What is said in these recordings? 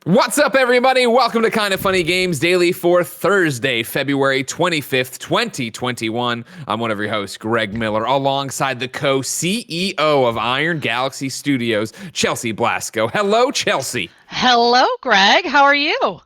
What's up, everybody? Welcome to Kind of Funny Games Daily for Thursday, February 25th, 2021. I'm one of your hosts, Greg Miller, alongside the co-CEO of Iron Galaxy Studios, Chelsea Blasko. Hello, Chelsea. Hello, Greg. How are you?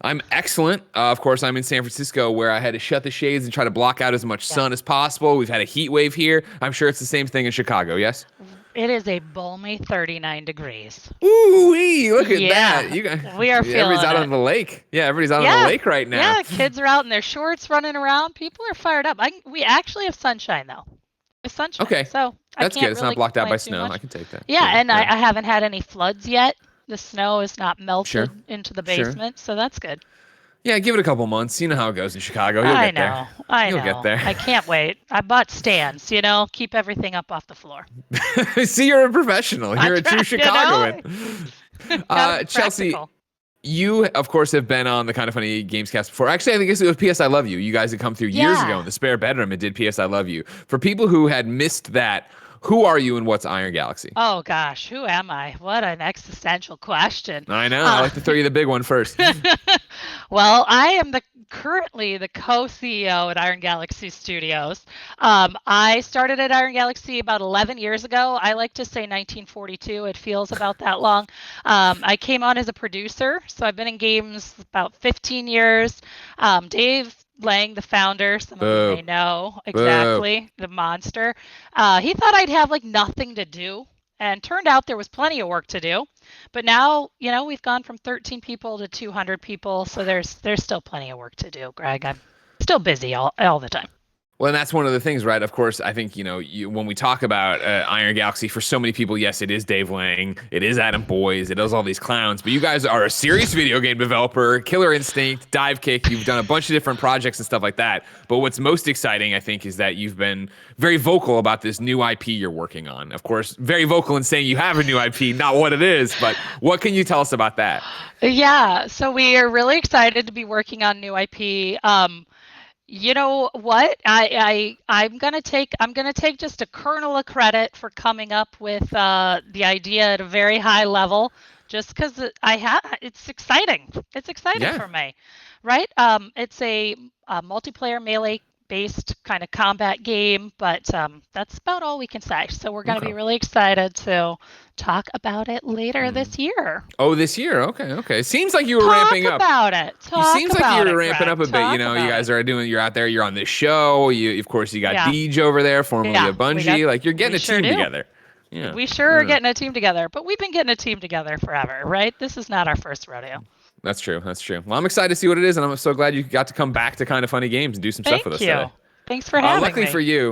I'm excellent. Of course, I'm in San Francisco, where I had to shut the shades and try to block out as much sun as possible. We've had a heat wave here. I'm sure it's the same thing in Chicago, yes? It is a balmy 39 degrees. Ooh-wee, look at that. We are feeling everybody's out it. on the lake. Yeah, everybody's out on the lake right now. Yeah, kids are out in their shorts running around. People are fired up. We actually have sunshine, though. It's sunshine. Okay. So That's I can't good. It's really not blocked out by complain too snow. much. I can take that. Yeah, and I haven't had any floods yet. The snow is not melted into the Sure. basement, so that's good. Yeah, give it a couple months. You know how it goes in Chicago. You'll I get there. I You'll know. get there. I can't wait. I bought stands, keep everything up off the floor. See, you're a professional. You're a true Chicagoan. Chelsea, Practical. you, of course, have been on the Kind of Funny Gamescast before. Actually, I think it was PS I Love You. You guys had come through years ago in the spare bedroom and did PS I Love You. For people who had missed that, who are you and what's Iron Galaxy? Oh, gosh. Who am I? What an existential question. I know. I like to throw you the big one first. Well, I am currently the co-CEO at Iron Galaxy Studios. I started at Iron Galaxy about 11 years ago. I like to say 1942. It feels about that long. I came on as a producer, so I've been in games about 15 years. Dave Lang, the founder, some of you may know exactly, the monster. He thought I'd have nothing to do, and turned out there was plenty of work to do. But now, we've gone from 13 people to 200 people, so there's still plenty of work to do, Greg. I'm still busy all the time. Well, and that's one of the things, right? Of course, I think, when we talk about Iron Galaxy, for so many people, yes, it is Dave Lang, it is Adam Boyes, it is all these clowns, but you guys are a serious video game developer, Killer Instinct, Dive Kick, you've done a bunch of different projects and stuff like that. But what's most exciting, I think, is that you've been very vocal about this new IP you're working on. Of course, very vocal in saying you have a new IP, not what it is, but what can you tell us about that? Yeah, so we are really excited to be working on new IP. You know what? I'm gonna take just a kernel of credit for coming up with the idea at a very high level, just because it's exciting. It's exciting for me, right? It's a multiplayer melee based kind of combat game, but that's about all we can say. So we're going to be really excited to talk about it later this year. Oh, this year? Okay. Seems like you were ramping up. Talk about it. Seems like you were ramping up a bit. Talk You guys are you're out there, you're on this show. Of course, you got Deej over there, formerly of Bungie. You're getting a team together. Yeah. We sure are getting a team together, but we've been getting a team together forever, right? This is not our first rodeo. That's true. Well, I'm excited to see what it is, and I'm so glad you got to come back to Kind of Funny Games and do some stuff with us today. Thanks for having me.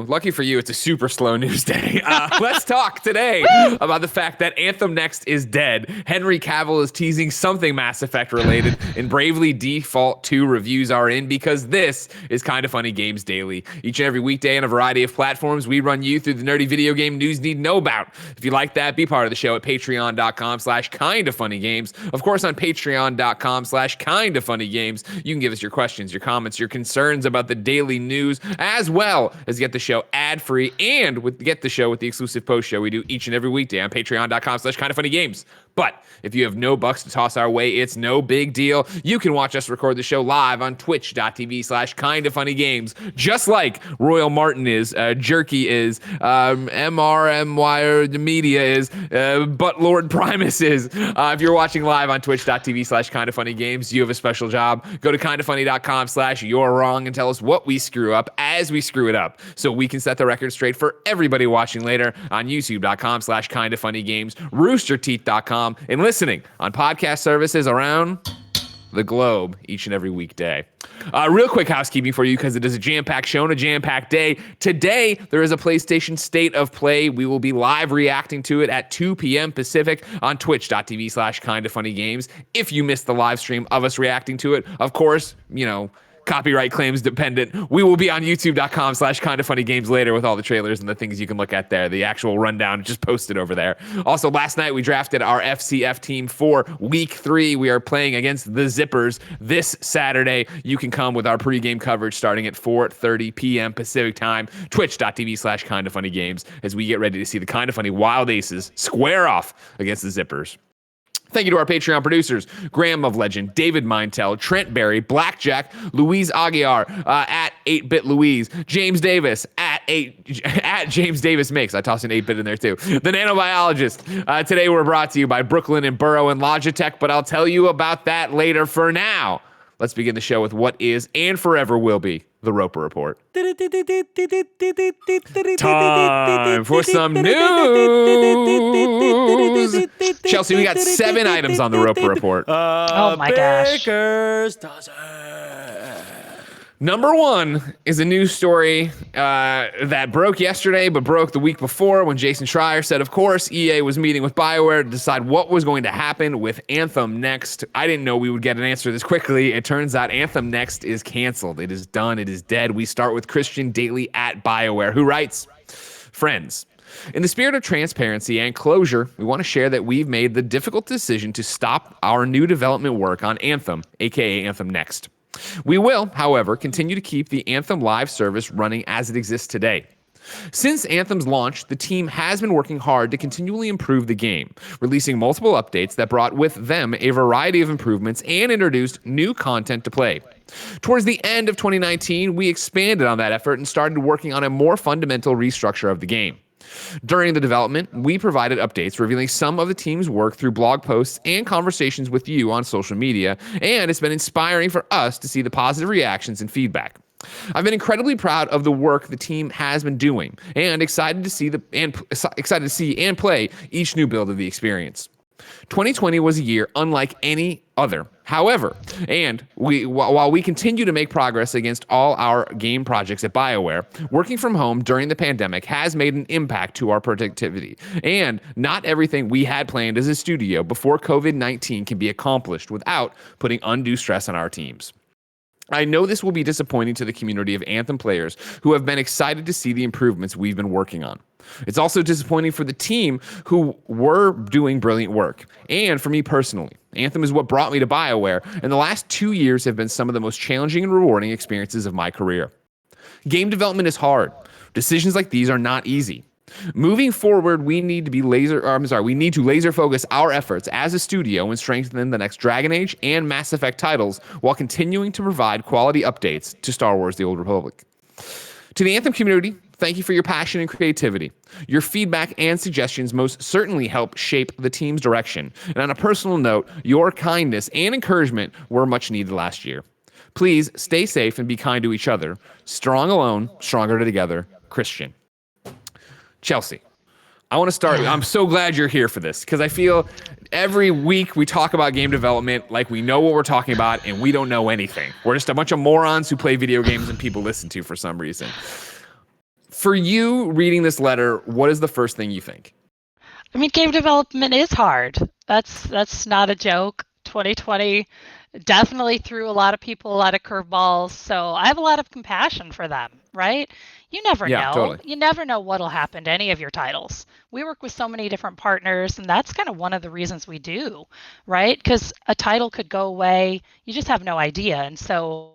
Lucky for you, it's a super slow news day. Let's talk today about the fact that Anthem Next is dead. Henry Cavill is teasing something Mass Effect related, and Bravely Default 2 reviews are in because this is Kind of Funny Games Daily. Each and every weekday on a variety of platforms, we run you through the nerdy video game news you need to know about. If you like that, be part of the show at patreon.com/kindoffunnygames. Of course, on patreon.com/kindoffunnygames, you can give us your questions, your comments, your concerns about the daily news, as well as get the show ad-free and get the show with the exclusive post show we do each and every weekday on patreon.com/kindoffunnygames. But if you have no bucks to toss our way, it's no big deal. You can watch us record the show live on twitch.tv/kindoffunnygames, just like Royal Martin is, Jerky is, MRMY Media is, but Lord Primus is. If you're watching live on twitch.tv/kindoffunnygames, you have a special job. Go to kindoffunny.com/you're wrong and tell us what we screw up as we screw it up, so we can set the record straight for everybody watching later on youtube.com/kindoffunnygames, roosterteeth.com, and listening on podcast services around the globe each and every weekday. Real quick housekeeping for you, because it is a jam-packed show and a jam-packed day. Today, there is a PlayStation State of Play. We will be live reacting to it at 2 p.m. Pacific on twitch.tv/kindoffunnygames. If you missed the live stream of us reacting to it, of course, copyright claims dependent, we will be on youtube.com/kindoffunnygames later with all the trailers and the things you can look at there. The actual rundown just posted over there. Also, last night we drafted our FCF team for week 3. We are playing against the Zippers this Saturday. You can come with our pregame coverage starting at 4:30 p.m. Pacific time, twitch.tv/kindoffunnygames, as we get ready to see the Kind of Funny Wild Aces square off against the Zippers. Thank you to our Patreon producers, Graham of Legend, David Mintel, Trent Berry, Blackjack, Louise Aguiar, at 8-Bit Louise, James Davis, at James Davis Makes. I tossed an 8-Bit in there too. The Nano Biologist. Today we're brought to you by Brooklyn and Burrow and Logitech, but I'll tell you about that later. For now, let's begin the show with what is and forever will be the Roper Report. Time for some news. Chelsea, we got 7 items on the Roper Report. Oh my gosh. Baker's dozen. Number 1 is a news story that broke yesterday, but broke the week before when Jason Schreier said, of course, EA was meeting with BioWare to decide what was going to happen with Anthem Next. I didn't know we would get an answer this quickly. It turns out Anthem Next is canceled. It is done. It is dead. We start with Christian Dailey at BioWare, who writes, friends, in the spirit of transparency and closure, we want to share that we've made the difficult decision to stop our new development work on Anthem, aka Anthem Next. We will, however, continue to keep the Anthem live service running as it exists today. Since Anthem's launch, the team has been working hard to continually improve the game, releasing multiple updates that brought with them a variety of improvements and introduced new content to play. Towards the end of 2019, we expanded on that effort and started working on a more fundamental restructure of the game. During the development, we provided updates revealing some of the team's work through blog posts and conversations with you on social media, and it's been inspiring for us to see the positive reactions and feedback. I've been incredibly proud of the work the team has been doing, and excited to see and play each new build of the experience. 2020 was a year unlike any other. However, while we continue to make progress against all our game projects at BioWare, working from home during the pandemic has made an impact to our productivity, and not everything we had planned as a studio before COVID-19 can be accomplished without putting undue stress on our teams. I know this will be disappointing to the community of Anthem players who have been excited to see the improvements we've been working on. It's also disappointing for the team who were doing brilliant work. And for me personally, Anthem is what brought me to BioWare, and the last 2 years have been some of the most challenging and rewarding experiences of my career. Game development is hard. Decisions like these are not easy. Moving forward, we need to laser focus our efforts as a studio and strengthen the next Dragon Age and Mass Effect titles while continuing to provide quality updates to Star Wars: The Old Republic. To the Anthem community, thank you for your passion and creativity. Your feedback and suggestions most certainly help shape the team's direction. And on a personal note, your kindness and encouragement were much needed last year. Please stay safe and be kind to each other. Strong alone, stronger together. Christian. Chelsea, I want to start. I'm so glad you're here for this because I feel every week we talk about game development like we know what we're talking about and we don't know anything. We're just a bunch of morons who play video games and people listen to for some reason. For you reading this letter, what is the first thing you think? I mean, game development is hard. That's not a joke. 2020 definitely threw a lot of people a lot of curveballs. So I have a lot of compassion for them, right? You never know. Totally. You never know what'll happen to any of your titles. We work with so many different partners, and that's kind of one of the reasons we do, right? Because a title could go away. You just have no idea. And so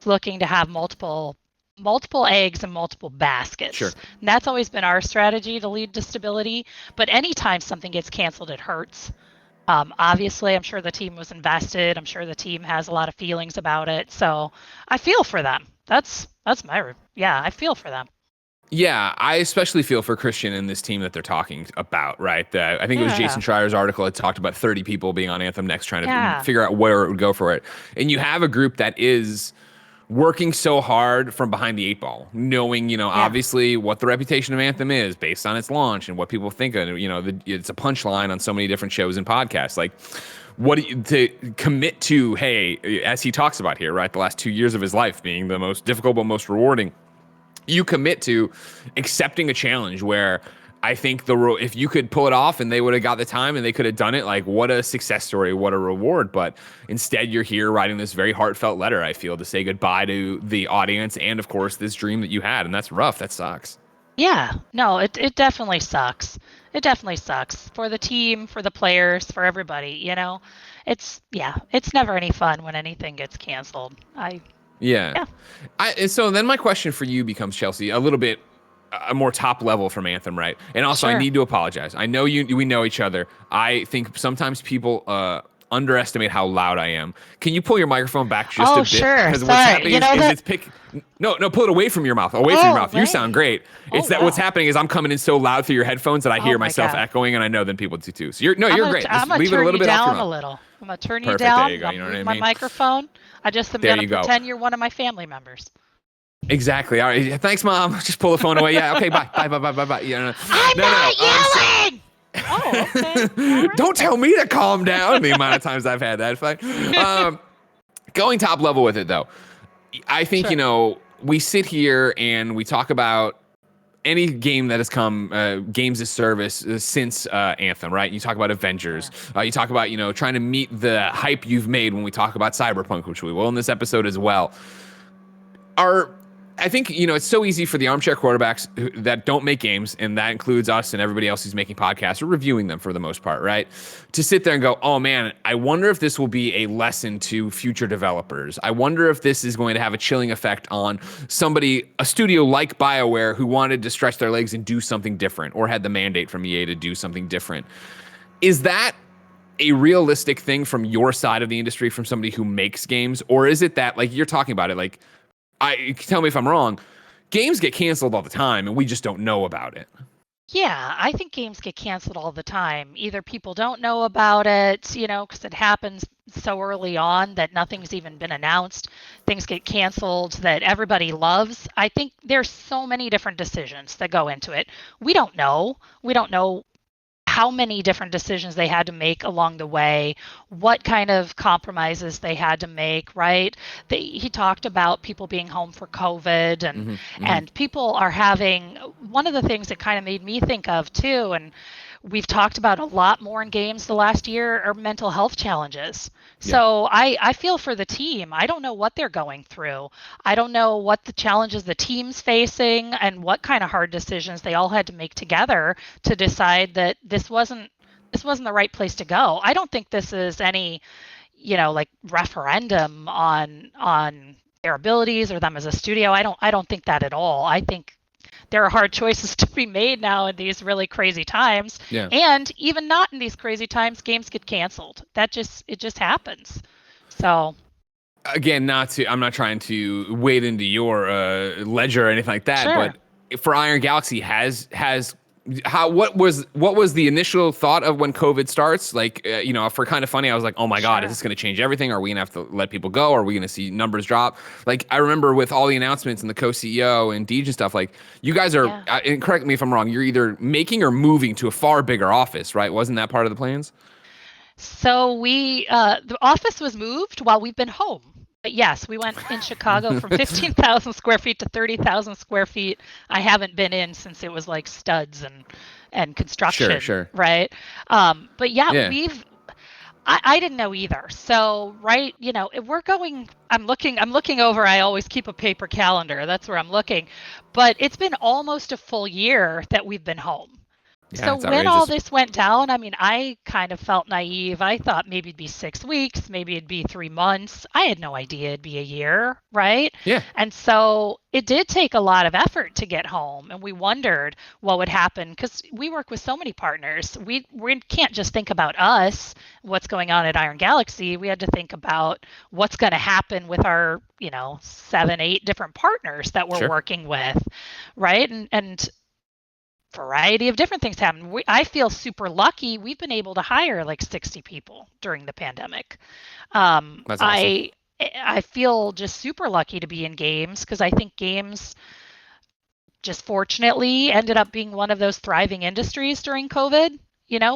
looking to have multiple eggs in multiple baskets. Sure. And that's always been our strategy to lead to stability. But anytime something gets canceled, it hurts. Obviously, I'm sure the team was invested. I'm sure the team has a lot of feelings about it. So I feel for them. I feel for them. Yeah, I especially feel for Christian and this team that they're talking about, right? I think it was Jason Schreier's article that talked about 30 people being on Anthem Next trying to figure out where it would go for it. And you have a group that is working so hard from behind the 8 ball, knowing, obviously what the reputation of Anthem is based on its launch and what people think of it. It's a punchline on so many different shows and podcasts. Like, what to commit to, hey, as he talks about here, right? The last 2 years of his life being the most difficult but most rewarding. You commit to accepting a challenge where I think if you could pull it off and they would have got the time and they could have done it, like, what a success story, what a reward. But instead you're here writing this very heartfelt letter, I feel, to say goodbye to the audience and, of course, this dream that you had. And that's rough. That sucks. Yeah, no, it definitely sucks. It definitely sucks for the team, for the players, for everybody, It's never any fun when anything gets canceled. So then my question for you becomes, Chelsea, a little bit a more top level from Anthem, right? And also, I Sure. need to apologize. I know we know each other. I think sometimes people underestimate how loud I am. Can you pull your microphone back just a Oh, bit? sure. Because what's Sorry. happening You know is that. it's no, pull it away from your mouth. Away from your Oh, mouth. You sound right. great. Oh, It's that what's wow. happening is I'm coming in so loud through your headphones that I Oh hear my myself God. echoing, and I know then people do too. So you're great. I'm Just gonna leave it a turn little you bit off your down a mouth. little. I'm gonna turn you Perfect. There you down. go. I'll You know what move I my mean? microphone. I just am There gonna you go. pretend you're one of my family members. Exactly. All right. Thanks, Mom. Just pull the phone away. Yeah. Okay. Bye. Bye. Bye. Bye. Bye. Bye. Yeah. I'm No. No. No. not yelling. Oh, okay. All right Don't tell then. me to calm down. The amount of times I've had that fight. Going top level with it, though, I think, Sure. we sit here and we talk about any game that has come, games as service since Anthem, right? You talk about Avengers. Sure. You talk about, trying to meet the hype you've made when we talk about Cyberpunk, which we will in this episode as well. I think, it's so easy for the armchair quarterbacks that don't make games, and that includes us and everybody else who's making podcasts or reviewing them for the most part, right? To sit there and go, oh man, I wonder if this will be a lesson to future developers. I wonder if this is going to have a chilling effect on a studio like BioWare who wanted to stretch their legs and do something different or had the mandate from EA to do something different. Is that a realistic thing from your side of the industry, from somebody who makes games? Or is it that, like you're talking about it, like, tell me if I'm wrong, games get canceled all the time and we just don't know about it. Yeah, I think games get canceled all the time. Either people don't know about it, because it happens so early on that nothing's even been announced. Things get canceled that everybody loves. I think there's so many different decisions that go into it. We don't know. We don't know how many different decisions they had to make along the way, what kind of compromises they had to make, right? He talked about people being home for COVID and people are having one of the things that kind of made me think of too, and we've talked about a lot more in games the last year are mental health challenges. So I feel for the team. I don't know what they're going through. I don't know what the challenges the team's facing and what kind of hard decisions they all had to make together to decide that this wasn't the right place to go. I don't think this is any, like referendum on their abilities or them as a studio. I don't think that at all. I think there are hard choices to be made now in these really crazy times. Yeah. And even not in these crazy times, games get canceled. It just happens. So Again, I'm not trying to wade into your ledger or anything like that, sure. but for Iron Galaxy what was the initial thought of when COVID starts? Like, for Kind of Funny, I was like, oh my God, is this going to change everything? Are we going to have to let people go? Are we going to see numbers drop? Like, I remember with all the announcements and the co-CEO and Deej and stuff, like, you guys are, and correct me if I'm wrong, you're either making or moving to a far bigger office, right? Wasn't that part of the plans? So the office was moved while we've been home. But yes, we went in Chicago from 15,000 square feet to 30,000 square feet. I haven't been in since it was like studs and construction, Sure. right? But Yeah. I didn't know either. So, right, we're going, I'm looking over, I always keep a paper calendar. That's where I'm looking. But it's been almost a full year that we've been home. Yeah, So it's when all outrageous. this went down, I mean, I kind of felt naive. I thought maybe it'd be 6 weeks, maybe it'd be 3 months. I had no idea it'd be a year, right? Yeah. And so it did take a lot of effort to get home, and we wondered what would happen because we work with so many partners. We can't just think about us, what's going on at Iron Galaxy. We had to think about what's going to happen with our, 7, 8 different partners that we're working with, right? And variety of different things happen. I feel super lucky. We've been able to hire like 60 people during the pandemic. That's awesome. I feel just super lucky to be in games because I think games just fortunately ended up being one of those thriving industries during COVID.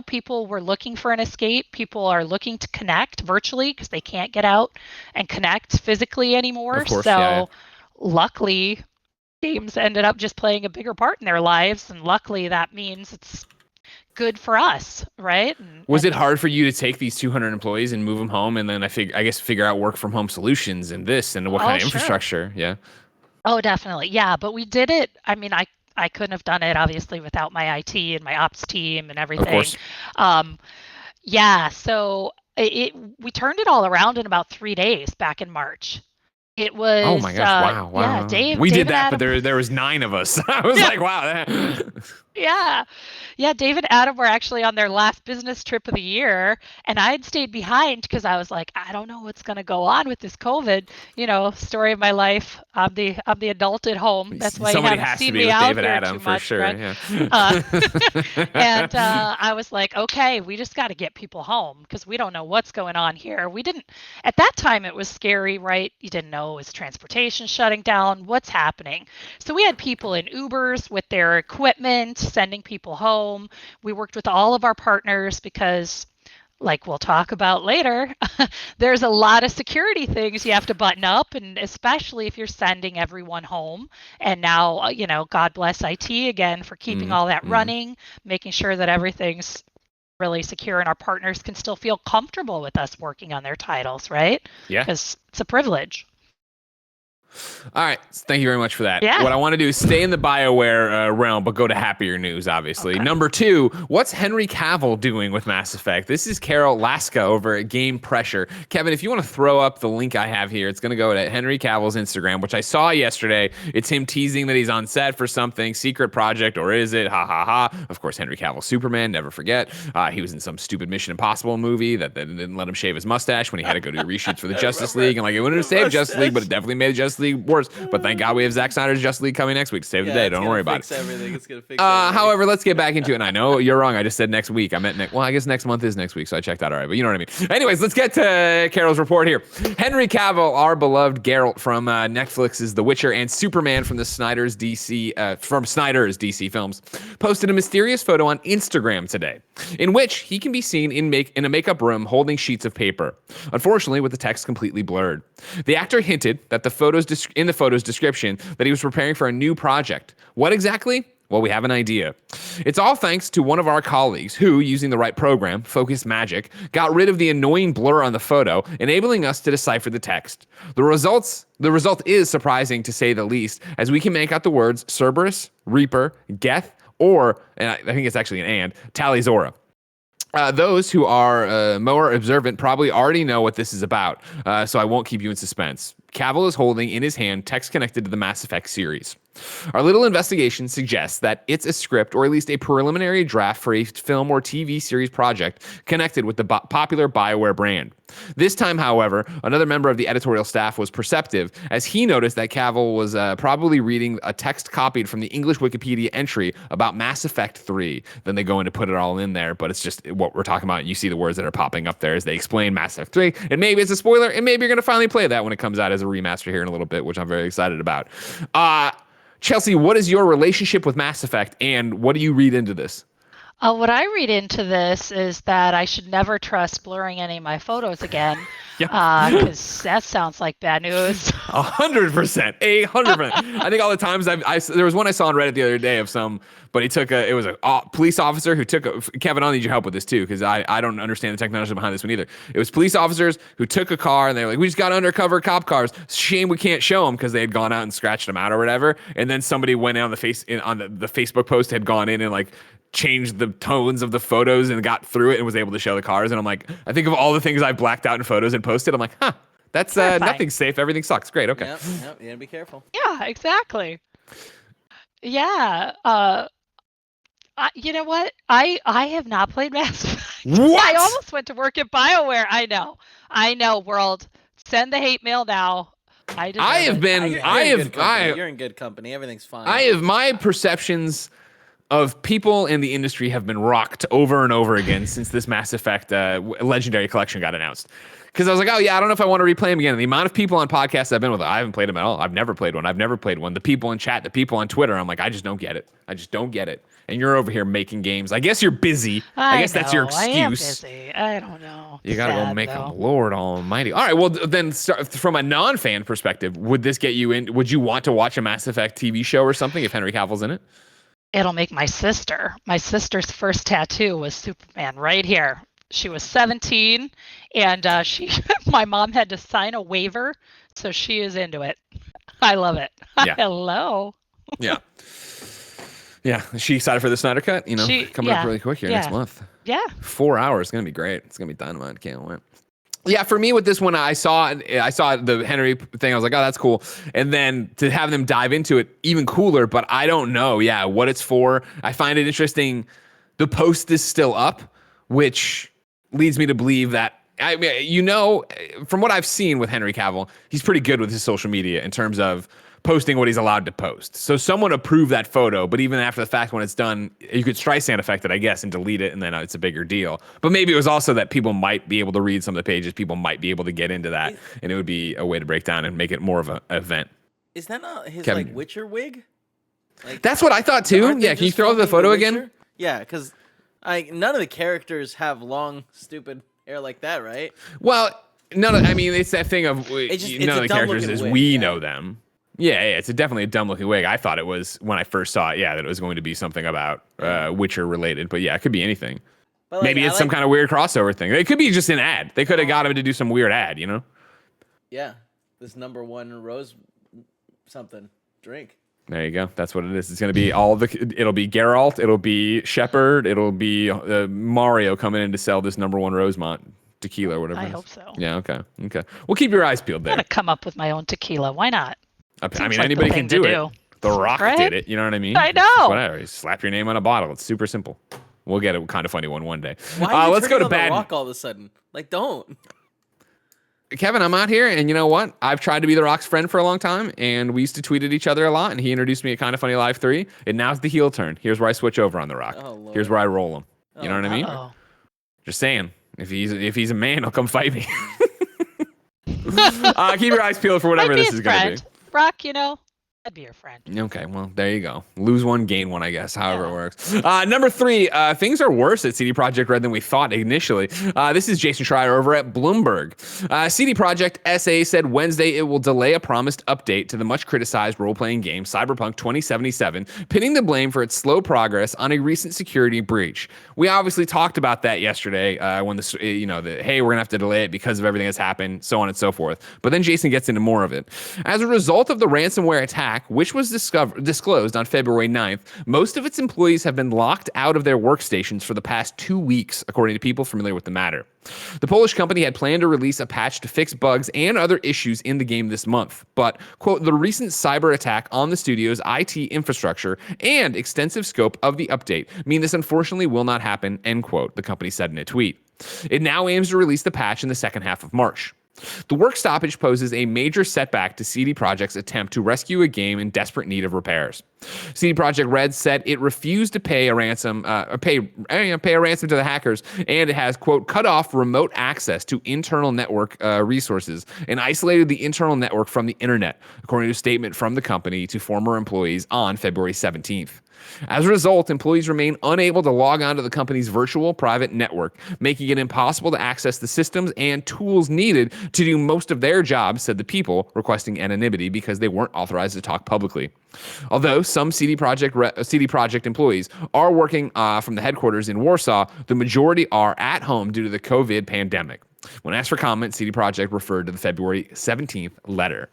People were looking for an escape. People are looking to connect virtually because they can't get out and connect physically anymore. Of course. So luckily, games ended up just playing a bigger part in their lives, and luckily that means it's good for us, right? Was it hard for you to take these 200 employees and move them home, and then I guess figure out work from home solutions and this and what kind of infrastructure? Yeah. Oh, definitely. Yeah, but we did it. I mean, I couldn't have done it obviously without my IT and my ops team and everything. Of course. Yeah, so we turned it all around in about 3 days back in March. It Oh was, my gosh! Wow! yeah, Wow! We Dave did and that, but Adam. there was 9 of us. I was Yeah, like, wow. yeah. Yeah, Dave and Adam were actually on their last business trip of the year, and I had stayed behind because I was like, I don't know what's going to go on with this COVID, story of my life. I'm the adult at home. That's why you Somebody haven't has to seen be me with out David here Adam too for much, sure. Greg. Yeah. Uh, and I was like, okay, we just got to get people home because we don't know what's going on here. We didn't, at that time, it was scary, right? You didn't know, is transportation shutting down? What's happening? So we had people in Ubers with their equipment, sending people home. We worked with all of our partners because, like we'll talk about later, there's a lot of security things you have to button up, and especially if you're sending everyone home. And now, God bless IT again for keeping Mm, all that mm. running, making sure that everything's really secure and our partners can still feel comfortable with us working on their titles, right? Yeah. Because it's a privilege. All right. Thank you very much for that. Yeah. What I want to do is stay in the BioWare realm, but go to happier news, obviously. Okay. Number 2, what's Henry Cavill doing with Mass Effect? This is Karol Laska over at Game Pressure. Kevin, if you want to throw up the link I have here, it's going to go to Henry Cavill's Instagram, which I saw yesterday. It's him teasing that he's on set for something, secret project, or is it? Ha ha ha. Of course, Henry Cavill, Superman, never forget. He was in some stupid Mission Impossible movie that didn't let him shave his mustache when he had to go do reshoots for the Justice League. And like, it wouldn't have saved Justice League, but it definitely made Justice League worse. But thank God we have Zack Snyder's Justice League coming next week to save the day. Don't worry about it. Everything. It's gonna fix everything. However, let's get back into it. And I know you're wrong. I just said next week. I meant well, I guess next month is next week, so I checked out all right. But you know what I mean. Anyways, let's get to Karol's report here. Henry Cavill, our beloved Geralt from Netflix's The Witcher and Superman from Snyder's DC films, posted a mysterious photo on Instagram today, in which he can be seen in a makeup room holding sheets of paper. Unfortunately, with the text completely blurred. The actor hinted that in the photo's description that he was preparing for a new project. What exactly? Well, we have an idea. It's all thanks to one of our colleagues who, using the right program, Focus Magic, got rid of the annoying blur on the photo, enabling us to decipher the text. The result is surprising to say the least, as we can make out the words Cerberus, Reaper, Geth, or, and I think it's actually Talizora. Those who are more observant probably already know what this is about, so I won't keep you in suspense. Cavill is holding in his hand text connected to the Mass Effect series. Our little investigation suggests that it's a script or at least a preliminary draft for a film or TV series project connected with the popular BioWare brand. This time, however, another member of the editorial staff was perceptive as he noticed that Cavill was probably reading a text copied from the English Wikipedia entry about Mass Effect 3. Then they go in to put it all in there, but it's just what we're talking about. You see the words that are popping up there as they explain Mass Effect 3, and maybe it's a spoiler, and maybe you're going to finally play that when it comes out as a remaster here in a little bit, which I'm very excited about. Chelsea, what is your relationship with Mass Effect, and what do you read into this? What I read into this is that I should never trust blurring any of my photos again, because that sounds like bad news. 100%, 100%. I think all the times there was one I saw on Reddit the other day of but it was a police officer who Kevin, I'll need your help with this too, because I don't understand the technology behind this one either. It was police officers who took a car and they were like, we just got undercover cop cars. Shame we can't show them because they had gone out and scratched them out or whatever. And then somebody went on the Facebook post had gone in and like changed the tones of the photos and got through it and was able to show the cars. And I'm like, I think of all the things I blacked out in photos and posted. I'm like, that's nothing's safe. Everything sucks. Great. Okay. Yep, you gotta be careful. Yeah, exactly. Yeah. You know what? I have not played Mass Effect. What? I almost went to work at BioWare. I know, world. Send the hate mail now. You're in good company. Everything's fine. My perceptions of people in the industry have been rocked over and over again since this Mass Effect Legendary Collection got announced. Because I was like, oh yeah, I don't know if I want to replay them again. And the amount of people on podcasts I've been with, I haven't played them at all. I've never played one. The people in chat, the people on Twitter, I'm like, I just don't get it. And you're over here making games. I guess you're busy. I guess that's your excuse. I am busy. I don't know. You got to go make them, Lord Almighty. All right, well then, from a non-fan perspective, would this get you in? Would you want to watch a Mass Effect TV show or something if Henry Cavill's in it? It'll make my sister's first tattoo was Superman right here. She was 17, and my mom had to sign a waiver, so she is into it. I love it. Yeah. Hello. Yeah. Yeah. Is she excited for the Snyder Cut? Coming up really quick here next month. Yeah. 4 hours. It's going to be great. It's going to be dynamite. Can't wait. Yeah, for me with this one, I saw the Henry thing. I was like, oh, that's cool. And then to have them dive into it, even cooler. But I don't know, what it's for. I find it interesting. The post is still up, which leads me to believe that, from what I've seen with Henry Cavill, he's pretty good with his social media in terms of posting what he's allowed to post. So someone approved that photo, but even after the fact, when it's done, you could Streisand effect it, I guess, and delete it, and then it's a bigger deal. But maybe it was also that people might be able to read some of the pages, people might be able to get into that, and it would be a way to break down and make it more of an event. Is that not his Kevin. Witcher wig? That's what I thought too. Yeah, can you throw up the photo again? Yeah, because none of the characters have long, stupid hair like that, right? Well, it's that thing of none of the characters as we know them. Yeah, it's definitely a dumb-looking wig. I thought it was, when I first saw it, that it was going to be something about Witcher-related. But yeah, it could be anything. But maybe it's some kind of weird crossover thing. It could be just an ad. They could have got him to do some weird ad, Yeah, this #1 rose something drink. There you go. That's what it is. It's going to be it'll be Geralt, it'll be Shepard, it'll be Mario coming in to sell this #1 Rosemont tequila or whatever. I hope so. Yeah, okay. Well, keep your eyes peeled there. I'm going to come up with my own tequila. Why not? Anybody can do it. The Rock did it. You know what I mean? I know. Whatever. You slap your name on a bottle. It's super simple. We'll get a kind of funny one day. Why let's go to The Rock all of a sudden? Don't. Kevin, I'm out here, and you know what? I've tried to be The Rock's friend for a long time, and we used to tweet at each other a lot, and he introduced me at Kind of Funny Live 3, and now's the heel turn. Here's where I switch over on The Rock. Oh, Lord. Here's where I roll him. You know what I mean? Just saying. If he's a man, he'll come fight me. Keep your eyes peeled for whatever this is going to be. Rock, I'd be your friend. Okay, well, there you go. Lose one, gain one, I guess, however it works. Number 3, things are worse at CD Projekt Red than we thought initially. This is Jason Schreier over at Bloomberg. CD Projekt SA said Wednesday it will delay a promised update to the much-criticized role-playing game Cyberpunk 2077, pinning the blame for its slow progress on a recent security breach. We obviously talked about that yesterday when hey, we're going to have to delay it because of everything that's happened, so on and so forth. But then Jason gets into more of it. As a result of the ransomware attack, which was disclosed on February 9th, most of its employees have been locked out of their workstations for the past 2 weeks, according to people familiar with the matter. The Polish company had planned to release a patch to fix bugs and other issues in the game this month, but, quote, the recent cyber attack on the studio's IT infrastructure and extensive scope of the update mean this unfortunately will not happen, end quote, the company said in a tweet. It now aims to release the patch in the second half of March. The work stoppage poses a major setback to CD Projekt's attempt to rescue a game in desperate need of repairs. CD Projekt Red said it refused to pay a ransom to the hackers, and it has, quote, cut off remote access to internal network resources and isolated the internal network from the internet, according to a statement from the company to former employees on February 17th. As a result, employees remain unable to log on to the company's virtual private network, making it impossible to access the systems and tools needed to do most of their jobs, said the people, requesting anonymity because they weren't authorized to talk publicly. Although some CD Projekt employees are working from the headquarters in Warsaw, the majority are at home due to the COVID pandemic. When asked for comment, CD Projekt referred to the February 17th letter.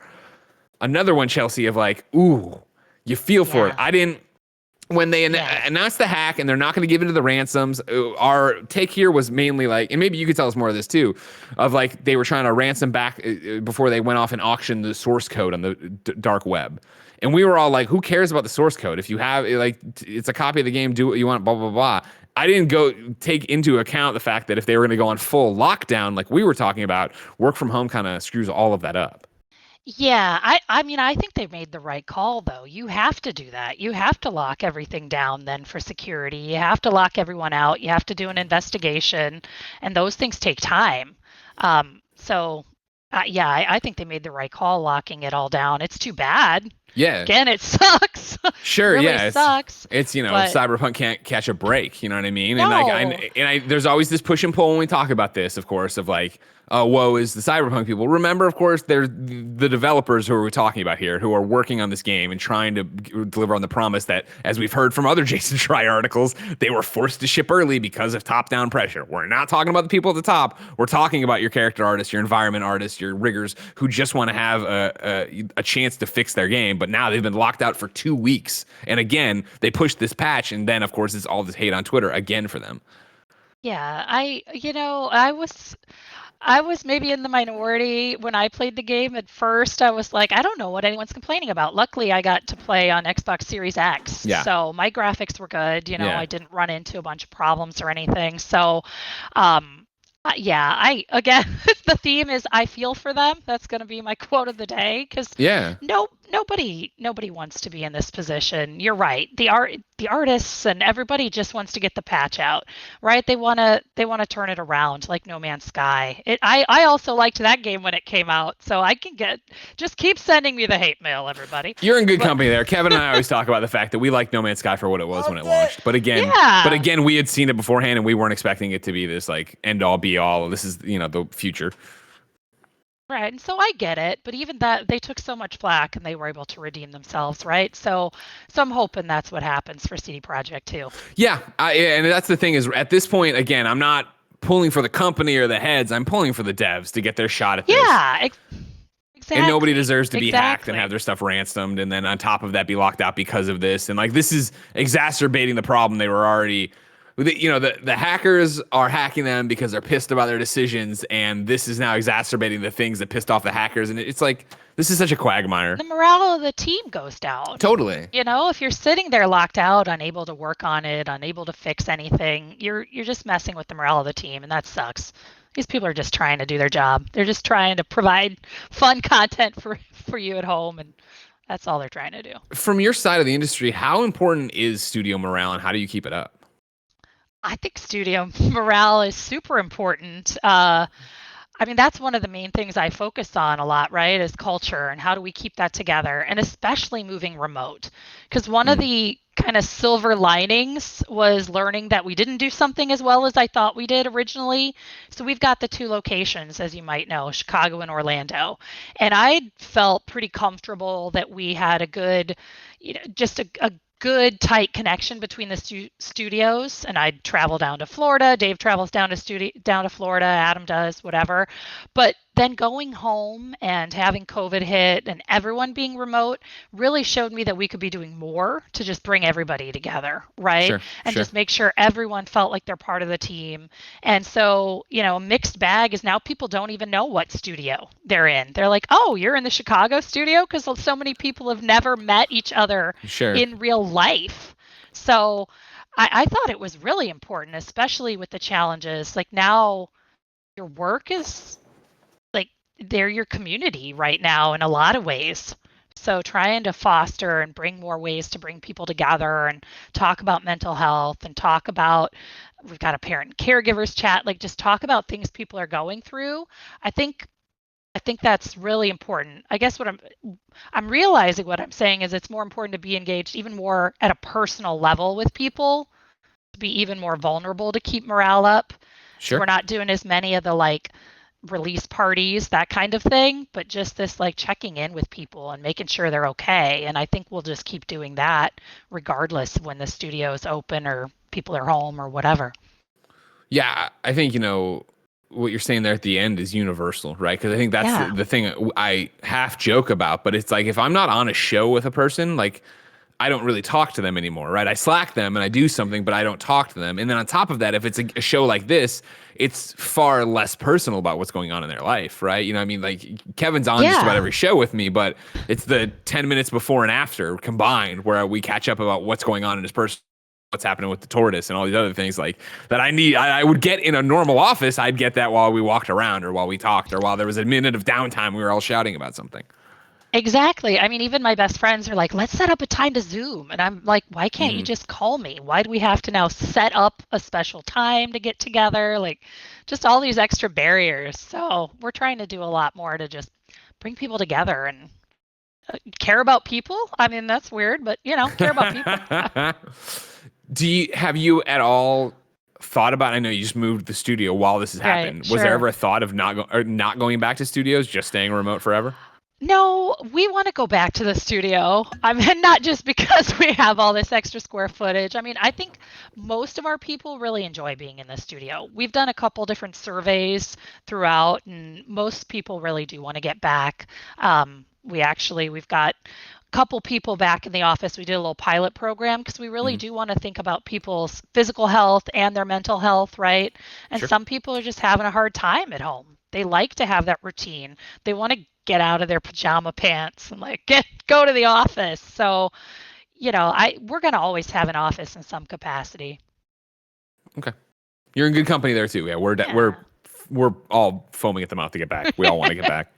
Another one, Chelsea, of like, ooh, you feel for it. When they announced the hack and they're not going to give in to the ransoms, our take here was mainly like, and maybe you could tell us more of this too, of like they were trying to ransom back before they went off and auctioned the source code on the dark web. And we were all like, who cares about the source code? If you have, like, it's a copy of the game, do what you want, blah, blah, blah. I didn't go take into account the fact that if they were going to go on full lockdown, like we were talking about, work from home kind of screws all of that up. Yeah, I think they made the right call, though. You have to do that. You have to lock everything down then for security. You have to lock everyone out. You have to do an investigation, and those things take time. I think they made the right call locking it all down. It's too bad. Yeah. Again, it sucks. Sure, really yeah. It sucks. It's Cyberpunk can't catch a break, you know what I mean? No. And there's always this push and pull when we talk about this, of course, of like, woe is the Cyberpunk people. Remember, of course, there's the developers who we're talking about here who are working on this game and trying to deliver on the promise that, as we've heard from other Jason Schreier articles, they were forced to ship early because of top-down pressure. We're not talking about the people at the top. We're talking about your character artists, your environment artists, your riggers who just want to have a chance to fix their game, but now they've been locked out for 2 weeks. And again, they pushed this patch, and then, of course, it's all this hate on Twitter again for them. Yeah, I was maybe in the minority when I played the game. At first, I was like, I don't know what anyone's complaining about. Luckily, I got to play on Xbox Series X, Yeah. so my graphics were good. Yeah. I didn't run into a bunch of problems or anything. So, um, yeah, again, the theme is I feel for them. That's going to be my quote of the day because Yeah. nobody wants to be in this position. You're right. The artists and everybody just wants to get the patch out, right? They want to turn it around like No Man's Sky. I also liked that game when it came out, so I can just keep sending me the hate mail, everybody. You're in good company there. Kevin and I always talk about the fact that we like No Man's Sky for what it was when it launched. But again, we had seen it beforehand and we weren't expecting it to be this like end all be all. This is, the future. Right, and so I get it, but even that they took so much flack and they were able to redeem themselves, right? So I'm hoping that's what happens for CD Projekt too. Yeah, and that's the thing is at this point, again, I'm not pulling for the company or the heads. I'm pulling for the devs to get their shot at this. Yeah, exactly. And nobody deserves to be hacked and have their stuff ransomed, and then on top of that be locked out because of this. And like this is exacerbating the problem they were already. The hackers are hacking them because they're pissed about their decisions, and this is now exacerbating the things that pissed off the hackers. And it's like this is such a quagmire. The morale of the team goes down. Totally. If you're sitting there locked out, unable to work on it, unable to fix anything, you're just messing with the morale of the team, and that sucks. These people are just trying to do their job. They're just trying to provide fun content for you at home, and that's all they're trying to do. From your side of the industry, how important is studio morale, and how do you keep it up? I think studio morale is super important. That's one of the main things I focus on a lot, right? Is culture and how do we keep that together, and especially moving remote. Because one of the kind of silver linings was learning that we didn't do something as well as I thought we did originally. So we've got the 2 locations, as you might know, Chicago and Orlando. And I felt pretty comfortable that we had a good, just a good tight connection between the studios, and I'd travel down to Florida. Dave travels down to Florida. Adam does, whatever. But then going home and having COVID hit and everyone being remote really showed me that we could be doing more to just bring everybody together, right? Sure, just make sure everyone felt like they're part of the team. And so, a mixed bag is now people don't even know what studio they're in. They're like, oh, you're in the Chicago studio? Because so many people have never met each other in real life. So I thought it was really important, especially with the challenges. Like now your work is they're your community right now in a lot of ways. So trying to foster and bring more ways to bring people together and talk about mental health and talk about, we've got a parent and caregivers chat, like just talk about things people are going through. I think that's really important. I guess what I'm realizing what I'm saying is it's more important to be engaged even more at a personal level with people, to be even more vulnerable to keep morale up. Sure. So we're not doing as many of the release parties, that kind of thing, but just this checking in with people and making sure they're okay. And I think we'll just keep doing that regardless of when the studio is open or people are home or whatever. Yeah, I think, what you're saying there at the end is universal, right? Because I think that's the thing I half joke about, but it's like if I'm not on a show with a person, I don't really talk to them anymore, right? I Slack them and I do something, but I don't talk to them. And then on top of that, if it's a show like this, it's far less personal about what's going on in their life, right? Kevin's on just about every show with me, but it's the 10 minutes before and after combined where we catch up about what's going on in his person, what's happening with the tortoise and all these other things that I need. I would get in a normal office. I'd get that while we walked around or while we talked or while there was a minute of downtime, we were all shouting about something. Exactly. Even my best friends are like, let's set up a time to Zoom. And I'm like, why can't you just call me? Why do we have to now set up a special time to get together? Just all these extra barriers. So we're trying to do a lot more to just bring people together and care about people. That's weird, but care about people. Have you at all thought about, I know you just moved the studio while this has happened. Was there ever a thought of not going back to studios, just staying remote forever? No, we want to go back to the studio. Not just because we have all this extra square footage. I think most of our people really enjoy being in the studio. We've done a couple different surveys throughout, and most people really do want to get back. We've got a couple people back in the office. We did a little pilot program because we really do want to think about people's physical health and their mental health, right? And some people are just having a hard time at home. They like to have that routine. They want to get out of their pajama pants and like go to the office. So, we're going to always have an office in some capacity. Okay. You're in good company there too. Yeah, we're all foaming at the mouth to get back. We all want to get back.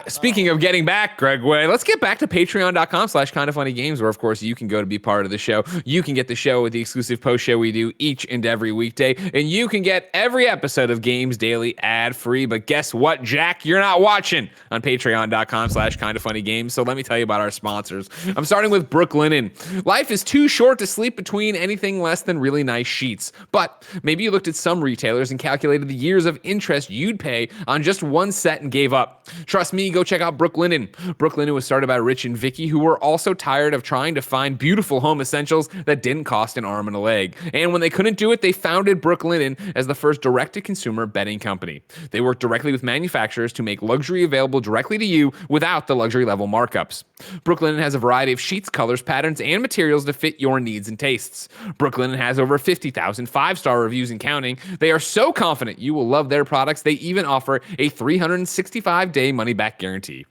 Speaking of getting back, Greg Way, let's get back to patreon.com/kindafunnygames, where, of course, you can go to be part of the show. You can get the show with the exclusive post show we do each and every weekday, and you can get every episode of Games Daily ad-free. But guess what, Jack? You're not watching on patreon.com/kindafunnygames. So let me tell you about our sponsors. I'm starting with Brooklinen. Life is too short to sleep between anything less than really nice sheets. But maybe you looked at some retailers and calculated the years of interest you'd pay on just one set and gave up. Trust me, go check out Brooklinen. Brooklinen was started by Rich and Vicky, who were also tired of trying to find beautiful home essentials that didn't cost an arm and a leg. And when they couldn't do it, they founded Brooklinen as the first direct-to-consumer bedding company. They work directly with manufacturers to make luxury available directly to you without the luxury level markups. Brooklinen has a variety of sheets, colors, patterns, and materials to fit your needs and tastes. Brooklinen has over 50,000 five-star reviews and counting. They are so confident you will love their products, they even offer a 365-day money-back guarantee.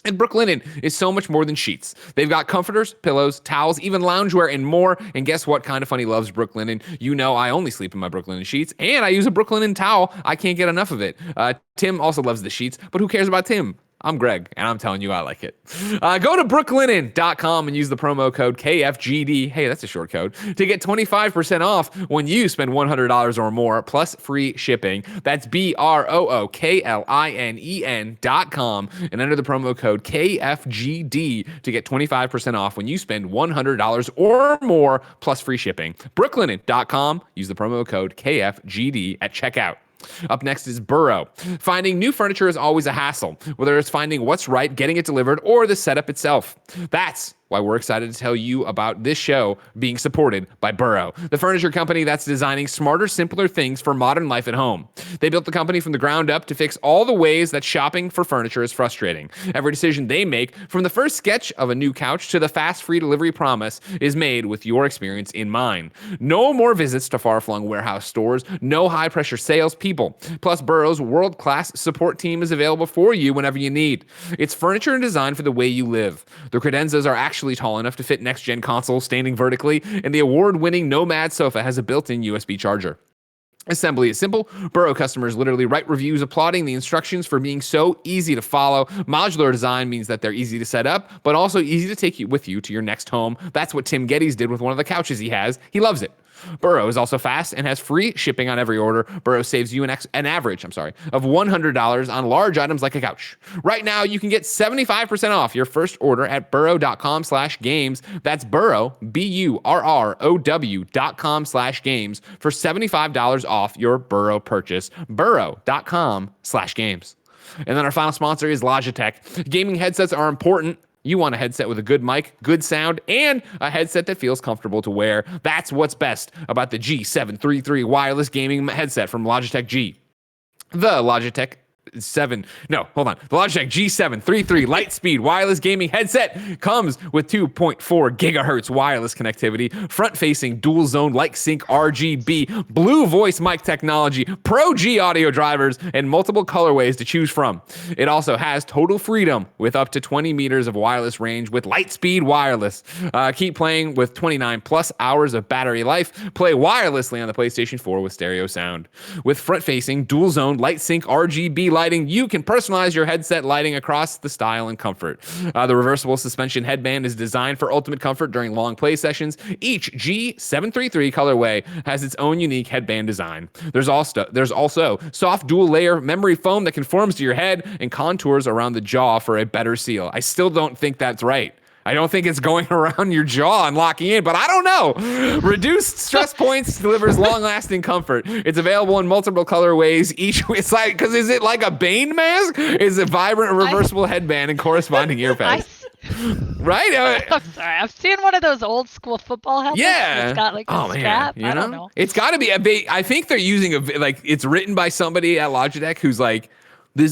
And Brooklinen is so much more than sheets. They've got comforters, pillows, towels, even loungewear, and more. And guess what? Kinda Funny loves Brooklinen. You know I only sleep in my Brooklinen sheets, and I use a Brooklinen towel. I can't get enough of it. Tim also loves the sheets, but who cares about Tim? I'm Greg, and I'm telling you I like it. Go to brooklinen.com and use the promo code KFGD, hey, that's a short code, to get 25% off when you spend $100 or more, plus free shipping. That's BROOKLINEN.com, and enter the promo code KFGD to get 25% off when you spend $100 or more, plus free shipping. brooklinen.com, use the promo code KFGD at checkout. Up next is Burrow. Finding new furniture is always a hassle, whether it's finding what's right, getting it delivered, or the setup itself. That's why we're excited to tell you about this show being supported by Burrow, the furniture company that's designing smarter, simpler things for modern life at home. They built the company from the ground up to fix all the ways that shopping for furniture is frustrating. Every decision they make, from the first sketch of a new couch to the fast free delivery promise, is made with your experience in mind. No more visits to far-flung warehouse stores, no high-pressure salespeople. Plus, Burrow's world-class support team is available for you whenever you need. It's furniture and design for the way you live. The credenzas are actually tall enough to fit next-gen consoles standing vertically, and the award-winning Nomad sofa has a built-in USB charger. Assembly is simple. Burrow customers literally write reviews applauding the instructions for being so easy to follow. Modular design means that they're easy to set up, but also easy to take with you to your next home. That's what Tim Geddes did with one of the couches he has. He loves it. Burrow is also fast and has free shipping on every order. Burrow saves you an average of $100 on large items like a couch. Right now, you can get 75% off your first order at burrow.com/games. That's Burrow, BURROW.com/games for $75 off your Burrow purchase. Burrow.com/games. And then our final sponsor is Logitech. Gaming headsets are important. You want a headset with a good mic, good sound, and a headset that feels comfortable to wear. That's what's best about the G733 wireless gaming headset from Logitech G. The Logitech G733 Lightspeed wireless gaming headset comes with 2.4 gigahertz wireless connectivity, front-facing dual-zone light-sync RGB, Blue Voice mic technology, Pro G audio drivers, and multiple colorways to choose from. It also has total freedom with up to 20 meters of wireless range with Lightspeed wireless. Keep playing with 29 plus hours of battery life. Play wirelessly on the PlayStation 4 with stereo sound. With front-facing dual-zone light-sync RGB lighting, you can personalize your headset lighting across the style and comfort. The reversible suspension headband is designed for ultimate comfort during long play sessions. Each G733 colorway has its own unique headband design. There's also soft dual layer memory foam that conforms to your head and contours around the jaw for a better seal. I still don't think that's right. I don't think it's going around your jaw and locking in, but I don't know. Reduced stress points delivers long-lasting comfort. It's available in multiple colorways. Is it like a Bane mask? Is it vibrant reversible headband and corresponding ear pads? Right? I'm sorry. I've seen one of those old school football helmets. Yeah. It's got like a strap. I don't know. It's got to be I think they're using it's written by somebody at Logitech who's like,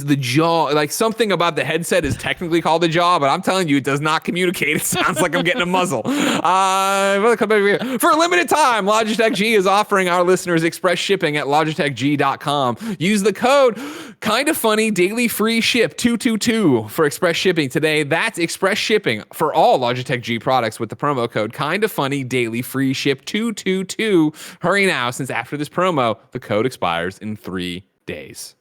the jaw, like something about the headset is technically called a jaw, but I'm telling you, it does not communicate. It sounds like I'm getting a muzzle. For a limited time, Logitech G is offering our listeners express shipping at logitechg.com. Use the code Kinda Funny Daily Free Ship 222 for express shipping today. That's express shipping for all Logitech G products with the promo code Kinda Funny Daily Free Ship 222. Hurry now, since after this promo, the code expires in 3 days.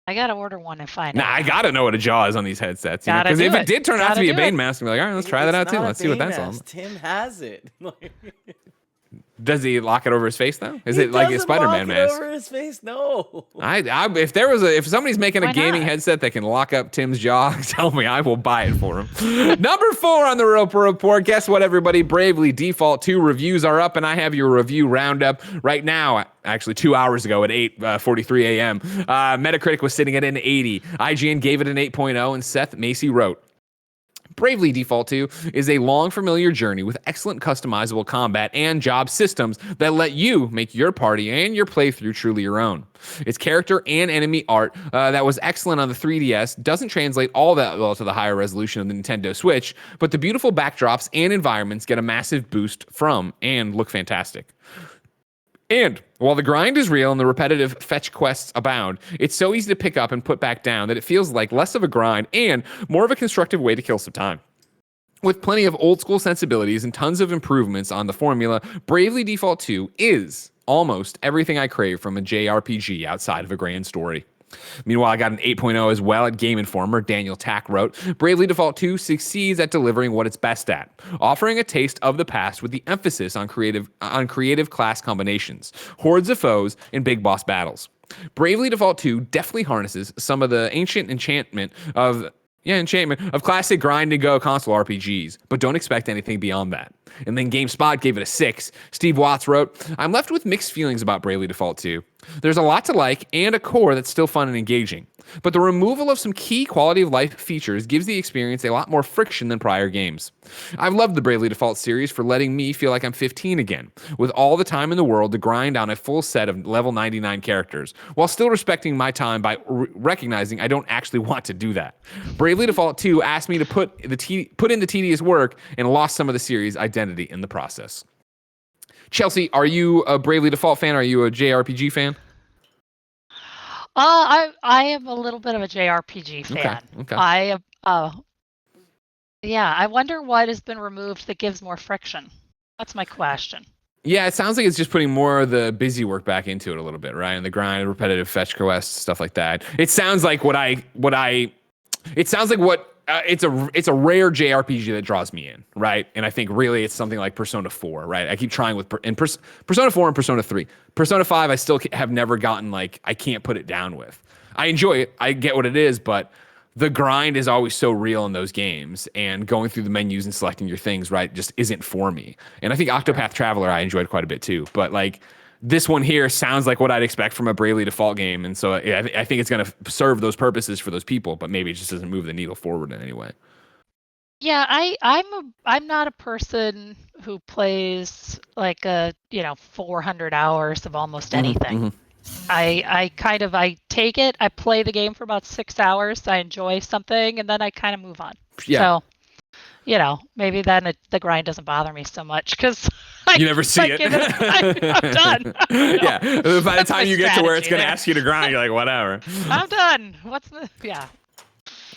I gotta order one and find out. I gotta know what a jaw is on these headsets. Because if it did turn out to be a Bane mask, I'm like, all right, let's try that out too. Let's see what that's all. Tim has it. Does he lock it over his face though? Is it like a Spider-Man mask? Over his face? No. If somebody's making a gaming headset that can lock up Tim's jaw, tell me, I will buy it for him. Number 4 on the Roper Report. Guess what, everybody? Bravely Default 2 reviews are up, and I have your review roundup right now. Actually, 2 hours ago at 8:43 a.m. Metacritic was sitting at an 80. IGN gave it an 8.0, and Seth Macy wrote, Bravely Default 2 is a long, familiar journey with excellent customizable combat and job systems that let you make your party and your playthrough truly your own. Its character and enemy art that was excellent on the 3DS doesn't translate all that well to the higher resolution of the Nintendo Switch, but the beautiful backdrops and environments get a massive boost from and look fantastic. And while the grind is real and the repetitive fetch quests abound, it's so easy to pick up and put back down that it feels like less of a grind and more of a constructive way to kill some time. With plenty of old school sensibilities and tons of improvements on the formula, Bravely Default 2 is almost everything I crave from a JRPG outside of a grand story. Meanwhile, I got an 8.0 as well at Game Informer. Daniel Tack wrote, Bravely Default 2 succeeds at delivering what it's best at, offering a taste of the past with the emphasis on creative class combinations, hordes of foes, and big boss battles. Bravely Default 2 deftly harnesses some of the ancient enchantment of classic grind and go console RPGs, but don't expect anything beyond that. And then GameSpot gave it a 6. Steve Watts wrote, I'm left with mixed feelings about Bravely Default 2. There's a lot to like and a core that's still fun and engaging, but the removal of some key quality of life features gives the experience a lot more friction than prior games. I've loved the Bravely Default series for letting me feel like I'm 15 again, with all the time in the world to grind on a full set of level 99 characters, while still respecting my time by recognizing I don't actually want to do that. Bravely Default 2 asked me to put in the tedious work and lost some of the series' identity in the process. Chelsea, are you a Bravely Default fan? Are you a JRPG fan? I am a little bit of a JRPG fan. Okay. I wonder what has been removed that gives more friction. That's my question. Yeah, it sounds like it's just putting more of the busy work back into it a little bit, right? And the grind, repetitive fetch quests, stuff like that. It sounds like it's a rare JRPG that draws me in, right? And I think really it's something like Persona 4, right? I keep trying with Persona 4 and Persona 3. Persona 5, I still have never gotten I can't put it down with. I enjoy it. I get what it is, but the grind is always so real in those games, and going through the menus and selecting your things, right, just isn't for me. And I think Octopath Traveler I enjoyed quite a bit too, but this one here sounds like what I'd expect from a Bravely Default game, and so I think it's going to serve those purposes for those people, but maybe it just doesn't move the needle forward in any way. Yeah, I'm not a person who plays 400 hours of almost anything. Mm-hmm. I take it, I play the game for about 6 hours, I enjoy something, and then I kind of move on. Yeah. So, maybe then the grind doesn't bother me so much because you never see it. I'm done. Yeah. By the time you get to where it's going to ask you to grind, you're like, whatever. I'm done.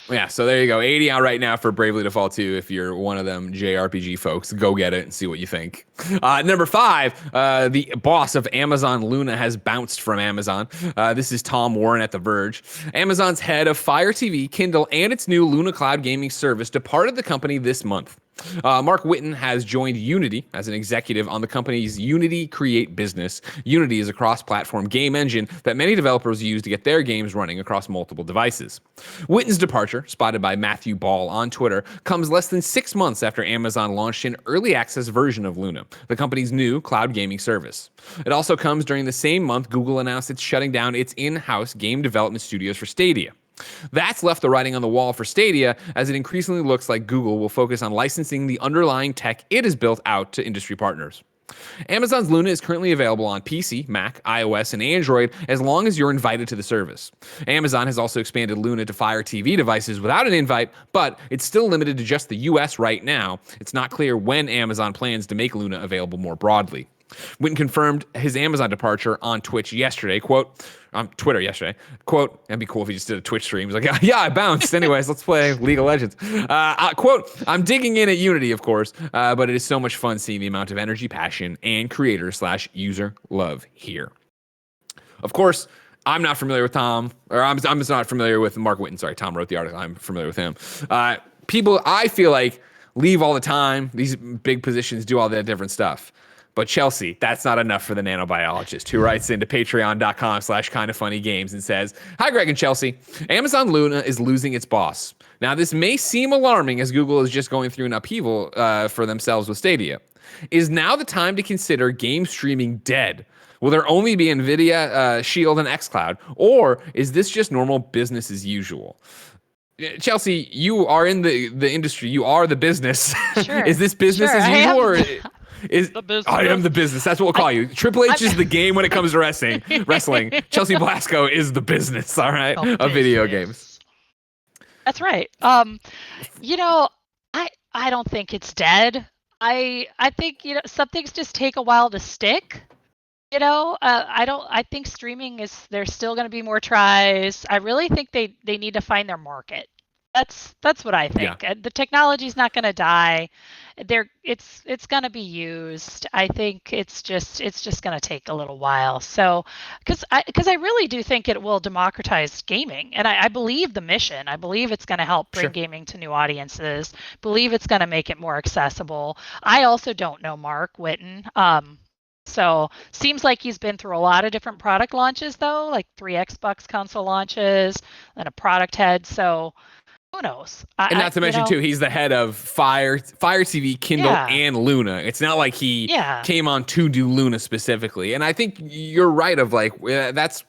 Yeah, so there you go. 80 out right now for Bravely Default 2. If you're one of them JRPG folks, go get it and see what you think. Number 5, the boss of Amazon Luna has bounced from Amazon. This is Tom Warren at The Verge. Amazon's head of Fire TV, Kindle, and its new Luna Cloud gaming service departed the company this month. Mark Whitten has joined Unity as an executive on the company's Unity Create business. Unity is a cross-platform game engine that many developers use to get their games running across multiple devices. Whitten's departure, spotted by Matthew Ball on Twitter, comes less than 6 months after Amazon launched an early access version of Luna, the company's new cloud gaming service. It also comes during the same month Google announced it's shutting down its in-house game development studios for Stadia. That's left the writing on the wall for Stadia, as it increasingly looks like Google will focus on licensing the underlying tech it has built out to industry partners. Amazon's Luna is currently available on PC, Mac, iOS, and Android as long as you're invited to the service. Amazon has also expanded Luna to Fire TV devices without an invite, but it's still limited to just the US right now. It's not clear when Amazon plans to make Luna available more broadly. Witten confirmed his Amazon departure on Twitch yesterday, on Twitter yesterday. Quote, that'd be cool if he just did a Twitch stream. He's like, yeah, I bounced. Anyways, let's play League of Legends. Quote, I'm digging in at Unity, of course, but it is so much fun seeing the amount of energy, passion, and creator/user love here. Of course, I'm not familiar with Tom, or I'm just not familiar with Mark Witten. Sorry, Tom wrote the article. I'm familiar with him. People, I feel like, leave all the time. These big positions do all that different stuff. But Chelsea, that's not enough for the Nano Biologist, who writes into patreon.com/kindoffunnygames and says, hi, Greg and Chelsea. Amazon Luna is losing its boss. Now, this may seem alarming as Google is just going through an upheaval for themselves with Stadia. Is now the time to consider game streaming dead? Will there only be NVIDIA, Shield, and xCloud? Or is this just normal business as usual? Chelsea, you are in the industry. You are the business. Sure. Is this business as usual? Or is the business. I am the business. That's what we'll call you. Triple H is the game when it comes to wrestling. Chelsea Blasko is the business, all right, of video games. That's right. You know, I don't think it's dead. I think, you know, some things just take a while to stick. You know, I think streaming there's still going to be more tries. I really think they need to find their market. That's what I think. Yeah. The technology's not going to die. It's going to be used. I think it's just going to take a little while. So, because I really do think it will democratize gaming, and I believe the mission. I believe it's going to help bring gaming to new audiences. Believe it's going to make it more accessible. I also don't know Mark Witten. So seems like he's been through a lot of different product launches, though, like 3 Xbox console launches and a product head. So who knows? And not to mention, too, he's the head of Fire TV, Kindle, and Luna. It's not like he came on to do Luna specifically. And I think you're right of like, that's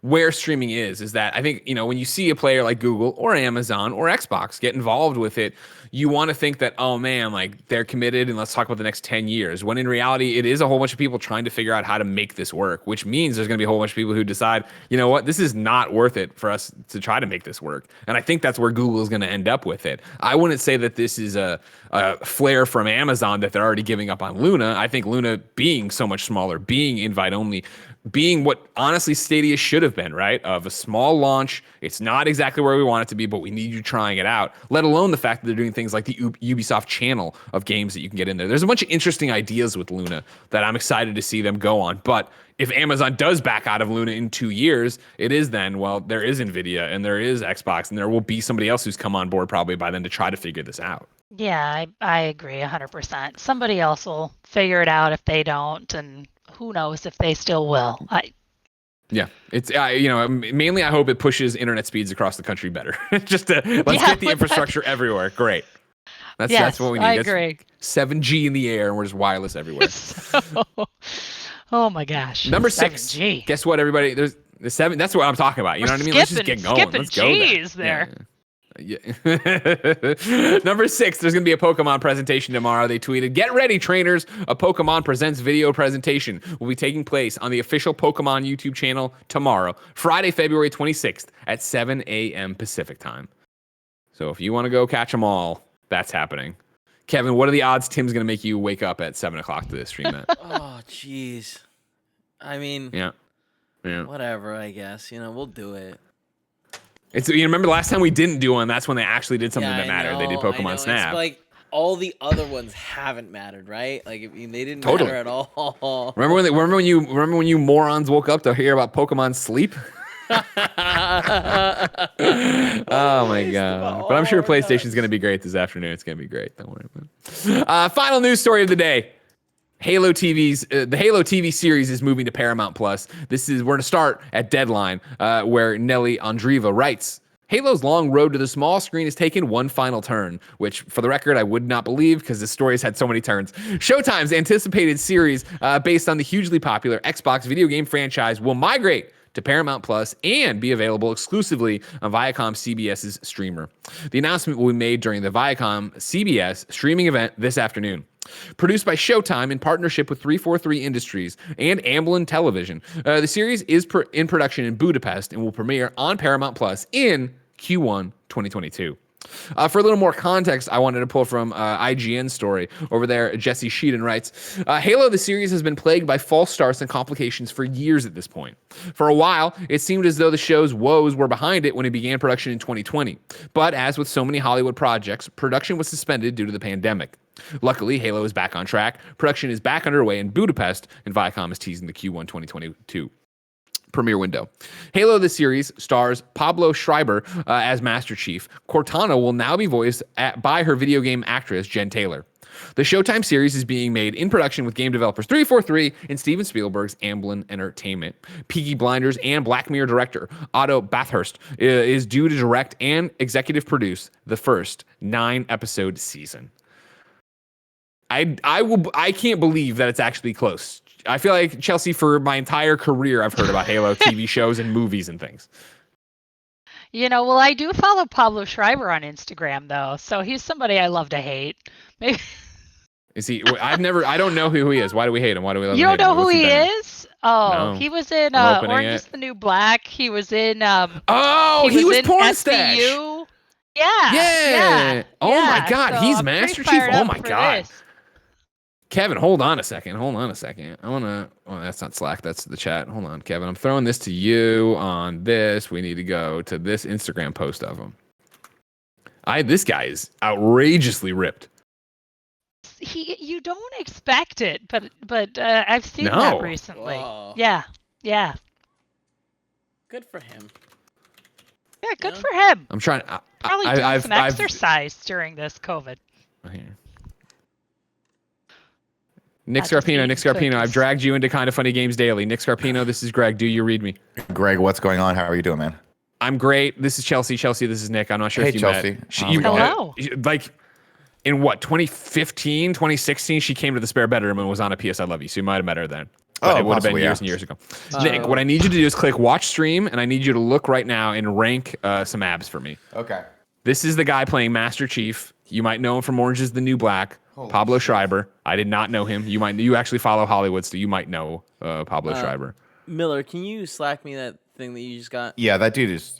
where streaming is that I think, you know, when you see a player like Google or Amazon or Xbox get involved with it, you want to think that, oh man, like they're committed and let's talk about the next 10 years. When in reality, it is a whole bunch of people trying to figure out how to make this work, which means there's going to be a whole bunch of people who decide, you know what, this is not worth it for us to try to make this work. And I think that's where Google is going to end up with it. I wouldn't say that this is a flare from Amazon that they're already giving up on Luna. I think Luna being so much smaller, being invite only, being what honestly Stadia should have been, right? Of a small launch. It's not exactly where we want it to be, but we need you trying it out. Let alone the fact that they're doing things like the Ubisoft channel of games that you can get in there. There's a bunch of interesting ideas with Luna that I'm excited to see them go on. But if Amazon does back out of Luna in 2 years, it is then, well, there is NVIDIA and there is Xbox and there will be somebody else who's come on board probably by then to try to figure this out. Yeah, I agree 100%. Somebody else will figure it out if they don't, and who knows if they still will. Yeah, it's you know, mainly I hope it pushes internet speeds across the country better. Just to let's get the infrastructure everywhere. Great. That's what we need. I agree. 7G in the air and we're just wireless everywhere. Oh my gosh. Number 7G. 6. Guess what, everybody? There's the 7. That's what I'm talking about. You know what I mean? Let's just get going. Let's go there. Yeah. Number 6, there's going to be a Pokemon presentation tomorrow. They tweeted, "Get ready, trainers. A Pokemon Presents video presentation will be taking place on the official Pokemon YouTube channel tomorrow, Friday, February 26th at 7 a.m. Pacific time." So if you want to go catch them all, that's happening. Kevin, what are the odds Tim's going to make you wake up at 7 o'clock to this stream that? Oh, jeez. I mean, yeah. Whatever, I guess. You know, we'll do it. It's, you remember the last time we didn't do one, that's when they actually did something that mattered. They did Pokemon Snap. It's like all the other ones haven't mattered, right? Like, I mean, they didn't matter at all. Remember when you morons woke up to hear about Pokemon Sleep? Oh my god! But I'm sure PlayStation's going to be great this afternoon. It's going to be great. Don't worry about it. Final news story of the day. The Halo TV series is moving to Paramount Plus. We're going to start at Deadline, where Nellie Andreeva writes, "Halo's long road to the small screen has taken one final turn," which, for the record, I would not believe because the story has had so many turns. Showtime's anticipated series, based on the hugely popular Xbox video game franchise, will migrate to Paramount Plus and be available exclusively on Viacom CBS's streamer. The announcement will be made during the Viacom CBS streaming event this afternoon. Produced by Showtime in partnership with 343 Industries and Amblin Television, the series is in production in Budapest and will premiere on Paramount Plus in Q1 2022. For a little more context, I wanted to pull from IGN's story over there. Jesse Sheehan writes, Halo, the series, has been plagued by false starts and complications for years at this point. For a while, it seemed as though the show's woes were behind it when it began production in 2020. But as with so many Hollywood projects, production was suspended due to the pandemic. Luckily, Halo is back on track. Production is back underway in Budapest, and Viacom is teasing the Q1 2022 premiere window. Halo, the series, stars Pablo Schreiber as Master Chief. Cortana will now be voiced by her video game actress, Jen Taylor. The Showtime series is being made in production with game developers 343 and Steven Spielberg's Amblin Entertainment. Peaky Blinders and Black Mirror director Otto Bathurst is due to direct and executive produce the first 9-episode season. I can't believe that it's actually close. I feel like, Chelsea, for my entire career, I've heard about Halo TV shows and movies and things. Well, I do follow Pablo Schreiber on Instagram, though, so he's somebody I love to hate. Maybe. Is he? I don't know who he is. Why do we hate him? Why do we love him? You don't know who he is? Oh, No. he was in Orange is the New Black. He was in. He was in Porn Stash. SVU. Yeah. Oh my God, so he's I'm pretty Master Chief. fired Oh up my for God. this. Kevin, hold on a second. I want to. Oh, that's not Slack. That's the chat. Hold on, Kevin. I'm throwing this to you on this. We need to go to this Instagram post of him. This guy is outrageously ripped. You don't expect it, but I've seen that recently. Whoa. Yeah. Good for him. Yeah, good for him. I'm trying. Probably doing some exercise during this COVID. Nick Scarpino, I've dragged you into Kind of Funny Games Daily. Nick Scarpino, this is Greg. Do you read me? Greg, what's going on? How are you doing, man? I'm great. This is Chelsea. Chelsea, this is Nick. I'm not sure if you Chelsea. met. Hello. Like, in what, 2015, 2016, she came to the Spare Bedroom and was on a PS I Love You. So you might have met her then. But it would have been years and years ago. Nick, what I need you to do is click watch stream, and I need you to look right now and rank some abs for me. Okay. This is the guy playing Master Chief. You might know him from Orange is the New Black. Pablo Schreiber. I did not know him. You actually follow Hollywood, so you might know Pablo Schreiber. Miller, can you Slack me that thing that you just got? Yeah, that dude is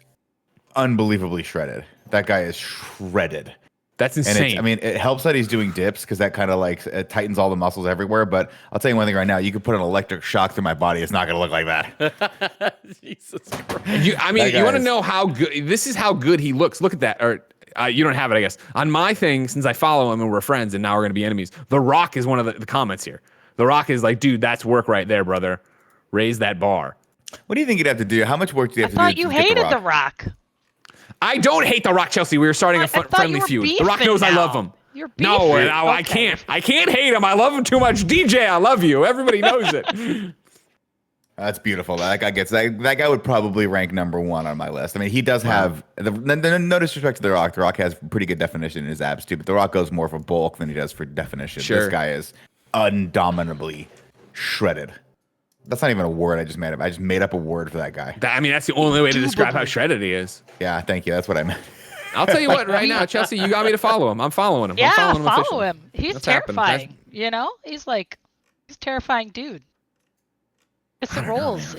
unbelievably shredded. That guy is shredded. That's insane. And it helps that he's doing dips because that kind of it tightens all the muscles everywhere. But I'll tell you one thing right now: you could put an electric shock through my body. It's not going to look like that. Jesus Christ. You want to know how good? This is how good he looks. Look at that. Or you don't have it, I guess. On my thing, since I follow him and we're friends, and now we're going to be enemies. The Rock is one of the comments here. The Rock is like, dude, that's work right there, brother. Raise that bar. What do you think you'd have to do? How much work do you have to do? I thought you hated The Rock. I don't hate The Rock, Chelsea. We were starting a friendly feud. The Rock knows I love him. You're beefing. No, I can't. I can't hate him. I love him too much. DJ, I love you. Everybody knows it. That's beautiful. That guy gets that guy would probably rank #1 on my list. I mean, he does have no disrespect to The Rock. The Rock has pretty good definition in his abs too, but The Rock goes more for bulk than he does for definition. Sure. This guy is undominably shredded. That's not even a word I just made up. I just made up a word for that guy. That's the only way to describe how shredded he is. Yeah, thank you. That's what I meant. I'll tell you what, right now, Chelsea, you got me to follow him. I'm following him. Yeah, I'm following follow him. He's terrifying. He's a terrifying dude. It's the roles.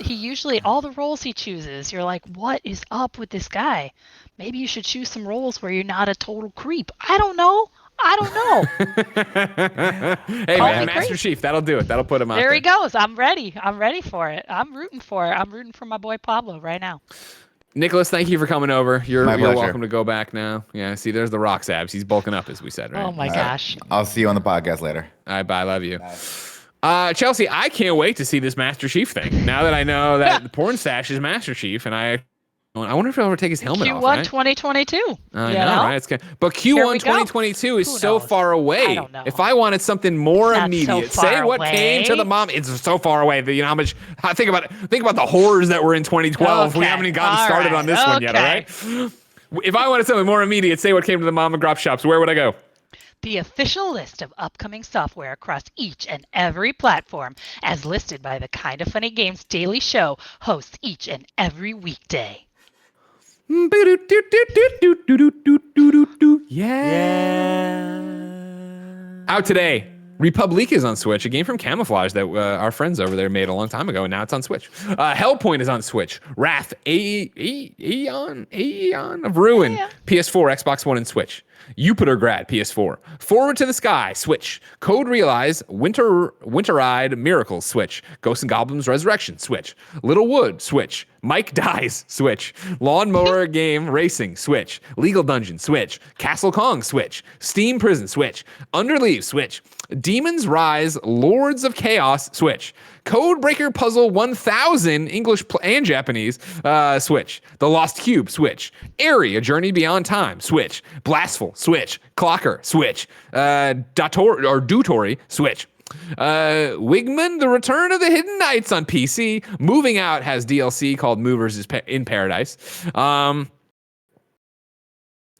All the roles he chooses, you're like, what is up with this guy? Maybe you should choose some roles where you're not a total creep. I don't know. Hey, man, Master Chief, that'll do it. That'll put him out there. There he goes. I'm ready. I'm ready for it. I'm rooting for it. I'm rooting for my boy Pablo right now. Nicholas, thank you for coming over. You're pleasure. welcome to go back now. Yeah, see, there's the Rock's abs. He's bulking up, as we said, right? Oh, my gosh. I'll see you on the podcast later. All right, bye. I love you. Bye. Chelsea, I can't wait to see this Master Chief thing. Now that I know that the porn stash is Master Chief, and I wonder if he'll ever take his helmet off, right? Q1 2022. I know, right? But Q1 2022 is so far away. I don't know. If I wanted something more immediate, say what came to the mom. It's so far away. How much? Think about the horrors that were in 2012. Okay. We haven't even gotten started on this one yet, all right? If I wanted something more immediate, say what came to the mom and grop shops. Where would I go? The official list of upcoming software across each and every platform, as listed by the Kinda Funny Games Daily Show, hosts each and every weekday. Yeah. Out today. Republic is on Switch, a game from Camouflage that our friends over there made a long time ago, and now it's on Switch. Hellpoint is on Switch. Wrath, Aeon of Ruin, PS4, Xbox One, and Switch. Jupitergrad, PS4. Forward to the Sky, Switch. Code Realize, Winteride Miracles, Switch. Ghosts and Goblins Resurrection, Switch. Little Wood, Switch. Mike Dies, Switch. Lawnmower Game Racing, Switch. Legal Dungeon, Switch. Castle Kong, Switch. Steam Prison, Switch. Underleaf, Switch. Demons Rise, Lords of Chaos, Switch. Codebreaker Puzzle 1000, English and Japanese, Switch. The Lost Cube, Switch. Airy, A Journey Beyond Time, Switch. Blastful, Switch. Clocker, Switch. Dutori, Switch. Wigman, The Return of the Hidden Knights on PC. Moving Out has DLC called Movers in Paradise.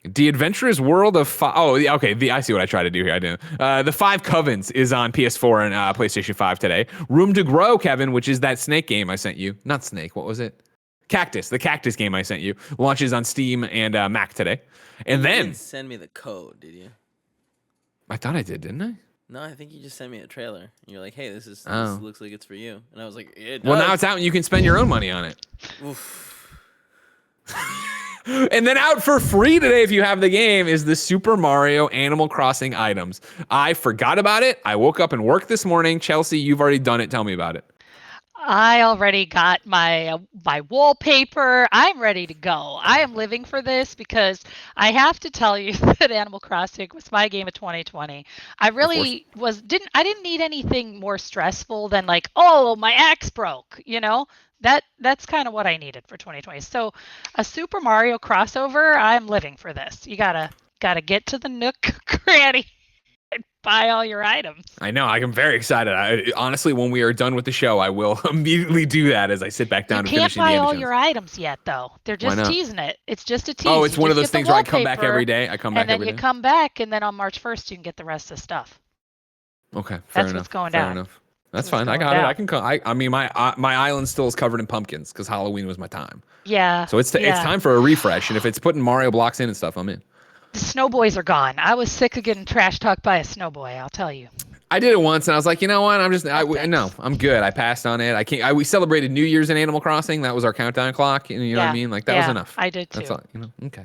The Adventurous World of I see what I try to do here. I do. The Five Covens is on PS4 and PlayStation 5 today. Room to Grow, Kevin, which is that snake game I sent you. Not snake. What was it? Cactus. The Cactus game I sent you launches on Steam and Mac today. And You then didn't send me the code, did you? I thought I did, didn't I? No, I think you just sent me a trailer. And you're like, hey, this Oh. looks like it's for you. And I was like, it Well, does. now it's out and you can spend your own money on it. Oof. And then out for free today, if you have the game, is the Super Mario Animal Crossing items. I forgot about it. I woke up and worked this morning. Chelsea, you've already done it. Tell me about it. I already got my wallpaper. I'm ready to go. I am living for this because I have to tell you that Animal Crossing was my game of 2020. I really didn't need anything more stressful than like, oh, my axe broke, you know? That's kind of what I needed for 2020. So a Super Mario crossover, I'm living for this. You gotta get to the nook cranny and buy all your items. I know. I'm very excited. Honestly, when we are done with the show, I will immediately do that as I sit back down You to can't finish the buy Indiana all Jones. your items yet, though. They're Why just not? teasing it. It's just a tease. Oh, it's You one of just those get the things where I come back wallpaper, every day. I come back and then every you day. come back, and then on March 1st, you can get the rest of the stuff. Okay, fair That's enough. what's going fair down. enough. That's That's fine. what's I got going it. down. I can come. I mean, my island still is covered in pumpkins because Halloween was my time. Yeah. So it's time for a refresh. And if it's putting Mario blocks in and stuff, I'm in. The snowboys are gone. I was sick of getting trash talked by a snowboy, I'll tell you. I did it once, and I was like, you know what? Thanks. No, I'm good. I passed on it. I can't. We celebrated New Year's in Animal Crossing. That was our countdown clock. And you know what I mean? Like that was enough. I did too. That's all. You know. Okay.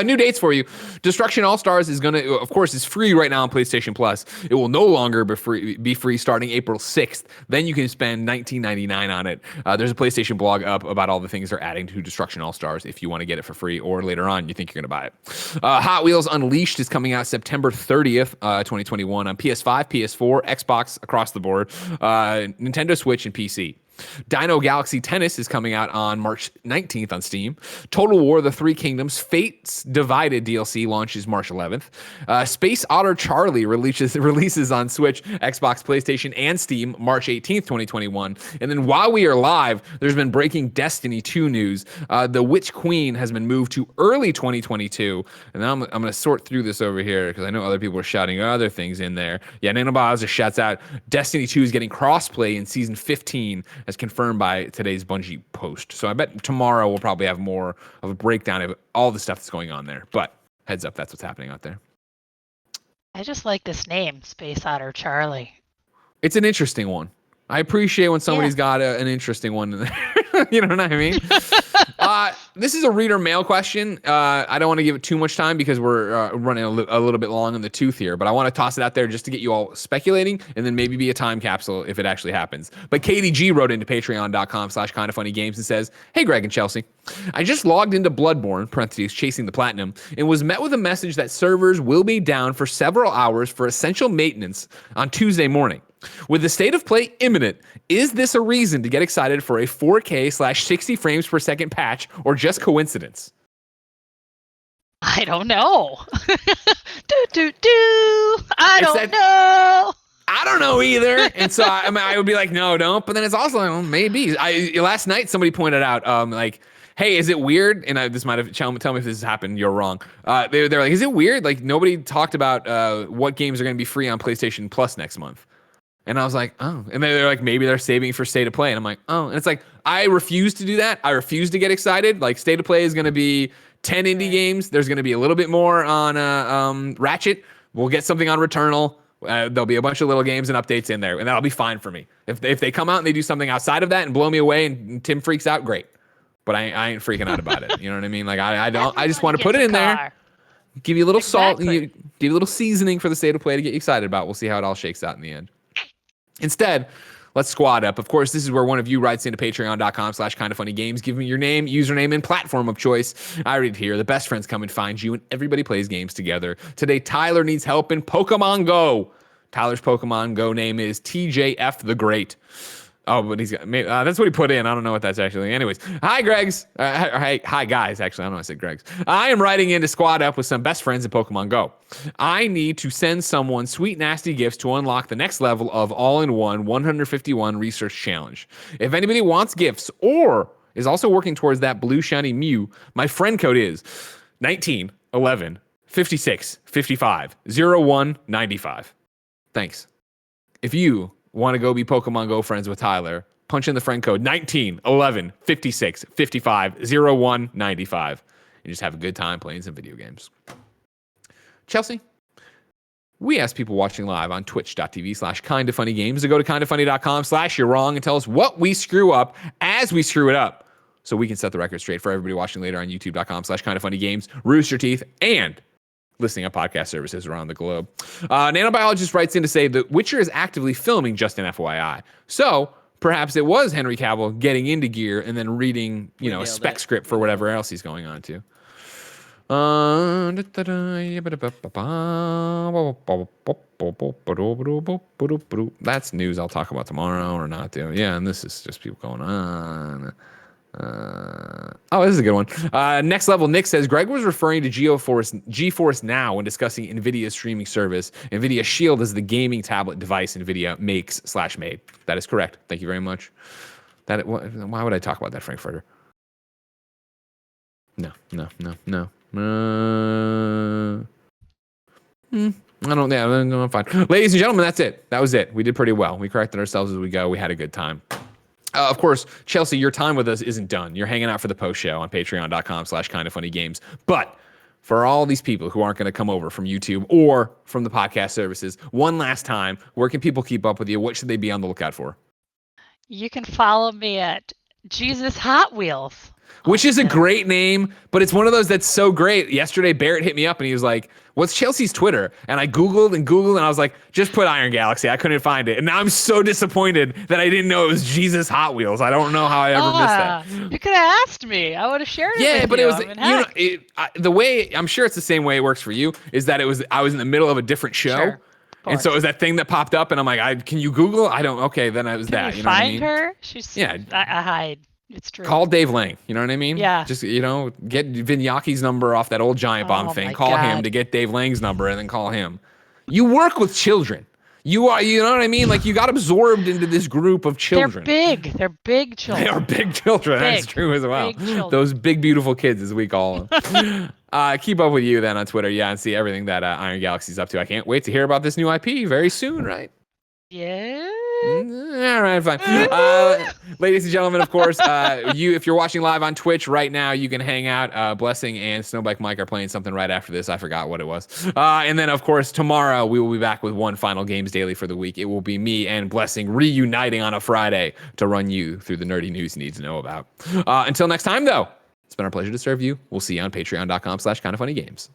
New dates for you. Destruction All Stars is is free right now on PlayStation Plus. It will no longer be free starting April 6th. Then you can spend $19.99 on it. There's a PlayStation blog up about all the things they're adding to Destruction All Stars if you want to get it for free or later on you think you're going to buy it. Hot Wheels Unleashed is coming out September 30th, 2021 on PS5, PS4, Xbox across the board, Nintendo Switch, and PC. Dino Galaxy Tennis is coming out on March 19th on Steam. Total War: The Three Kingdoms Fates Divided DLC launches March 11th. Space Otter Charlie releases on Switch, Xbox, PlayStation, and Steam March 18th, 2021. And then while we are live, there's been breaking Destiny 2 news. The Witch Queen has been moved to early 2022. And now I'm going to sort through this over here because I know other people are shouting other things in there. Yeah, Nano Biologist shouts out Destiny 2 is getting crossplay in Season 15 as confirmed by today's Bungie post. So I bet tomorrow we'll probably have more of a breakdown of all the stuff that's going on there. But heads up, that's what's happening out there. I just like this name, Space Otter Charlie. It's an interesting one. I appreciate when somebody's got an interesting one in there. You know what I mean? This is a reader mail question. I don't want to give it too much time because we're running a little bit long in the tooth here, but I want to toss it out there just to get you all speculating and then maybe be a time capsule if it actually happens. But KDG wrote into patreon.com/kindoffunnygames and says, "Hey, Greg and Chelsea, I just logged into Bloodborne, parentheses, chasing the platinum, and was met with a message that servers will be down for several hours for essential maintenance on Tuesday morning. With the state of play imminent, is this a reason to get excited for a 4K/60 frames per second patch or just coincidence?" I don't know. I don't know. I don't know either. And so I would be like, no, don't. But then it's also like, well, maybe. Last night somebody pointed out, like, hey, is it weird? And this might have tell me if this has happened. You're wrong. They're like, is it weird? Like nobody talked about what games are going to be free on PlayStation Plus next month. And I was like, oh. And they're like, maybe they're saving it for State of Play. And I'm like, oh. And it's like, I refuse to do that. I refuse to get excited. Like, State of Play is going to be 10 indie games. There's going to be a little bit more on Ratchet. We'll get something on Returnal. There'll be a bunch of little games and updates in there, and that'll be fine for me. If they come out and they do something outside of that and blow me away and Tim freaks out, great. But I ain't freaking out about it. You know what I mean? Like I just want to put it in there, give you a little salt, and give you a little seasoning for the state of play to get you excited about. We'll see how it all shakes out in the end. Instead, let's squad up. Of course, this is where one of you writes into patreon.com/kindoffunnygames. Give me your name, username, and platform of choice. I read it here. The best friends come and find you, and everybody plays games together. Today, Tyler needs help in Pokemon Go. Tyler's Pokemon Go name is TJFtheGREAT. Oh, but he's got, that's what he put in. I don't know what that's actually. Anyways, hi, Gregs. Hi, guys. Actually, I don't know. I said Gregs. I am writing in to squad up with some best friends in Pokemon Go. I need to send someone sweet, nasty gifts to unlock the next level of all-in-one 151 research challenge. If anybody wants gifts or is also working towards that blue shiny Mew, my friend code is 19 11 56 55 01 95. Thanks. If you want to go be Pokemon Go friends with Tyler, punch in the friend code 19 11 56 55 01 95 and just have a good time playing some video games. Chelsea, we asked people watching live on twitch.tv/kindoffunnygames to go to kindoffunny.com/you're wrong and tell us what we screw up as we screw it up so we can set the record straight for everybody watching later on youtube.com/kindoffunnygames, Rooster Teeth, and listening on podcast services around the globe. Nano Biologist writes in to say that Witcher is actively filming, just an FYI. So perhaps it was Henry Cavill getting into gear and then reading, a spec script for whatever else he's going on to. That's news I'll talk about tomorrow or not do. Yeah, and this is just people going on. This is a good one. Next Level Nick says Greg was referring to GeForce Now when discussing NVIDIA's streaming service. NVIDIA Shield is the gaming tablet device NVIDIA makes/made. That is correct. Thank you very much. Why would I talk about that, Frankfurter? No. I don't. Yeah, no, I'm fine. Ladies and gentlemen, that's it. That was it. We did pretty well. We corrected ourselves as we go. We had a good time. Of course, Chelsea, your time with us isn't done. You're hanging out for the post show on patreon.com/kindoffunnygames. But for all these people who aren't going to come over from YouTube or from the podcast services, one last time, where can people keep up with you? What should they be on the lookout for? You can follow me at Jesus Hot Wheels. Which is a great name, but it's one of those that's so great. Yesterday, Barrett hit me up and he was like, what's Chelsea's Twitter? And I Googled and I was like, just put Iron Galaxy. I couldn't find it. And now I'm so disappointed that I didn't know it was Jesus Hot Wheels. I don't know how I ever missed that. You could have asked me. I would have shared it with you. Yeah, but it was, the way, I'm sure it's the same way it works for you, is that I was in the middle of a different show. Sure. And so it was that thing that popped up and I'm like, can you Google? Okay, then it was Can that. you know what I find mean? her? She's, Yeah. I hide. It's true. Call Dave Lang. You know what I mean? Yeah. Just, get Vinyaki's number off that old Giant Bomb thing. Call him to get Dave Lang's number and then call him. You work with children. You know what I mean? Like, you got absorbed into this group of children. They're big. They're big children. They are big children. Big. That's true as well. Big Those big, beautiful kids, as we call them. Keep up with you then on Twitter. Yeah, and see everything that Iron Galaxy's up to. I can't wait to hear about this new IP very soon, right? Yeah. All right, fine. Ladies and gentlemen, of course, if you're watching live on Twitch right now, you can hang out. Blessing and Snowbike Mike are playing something right after this. I forgot what it was. And then, of course, tomorrow we will be back with one final Games Daily for the week. It will be me and Blessing reuniting on a Friday to run you through the nerdy news you need to know about. Until next time, though, it's been our pleasure to serve you. We'll see you on patreon.com/kindoffunnygames.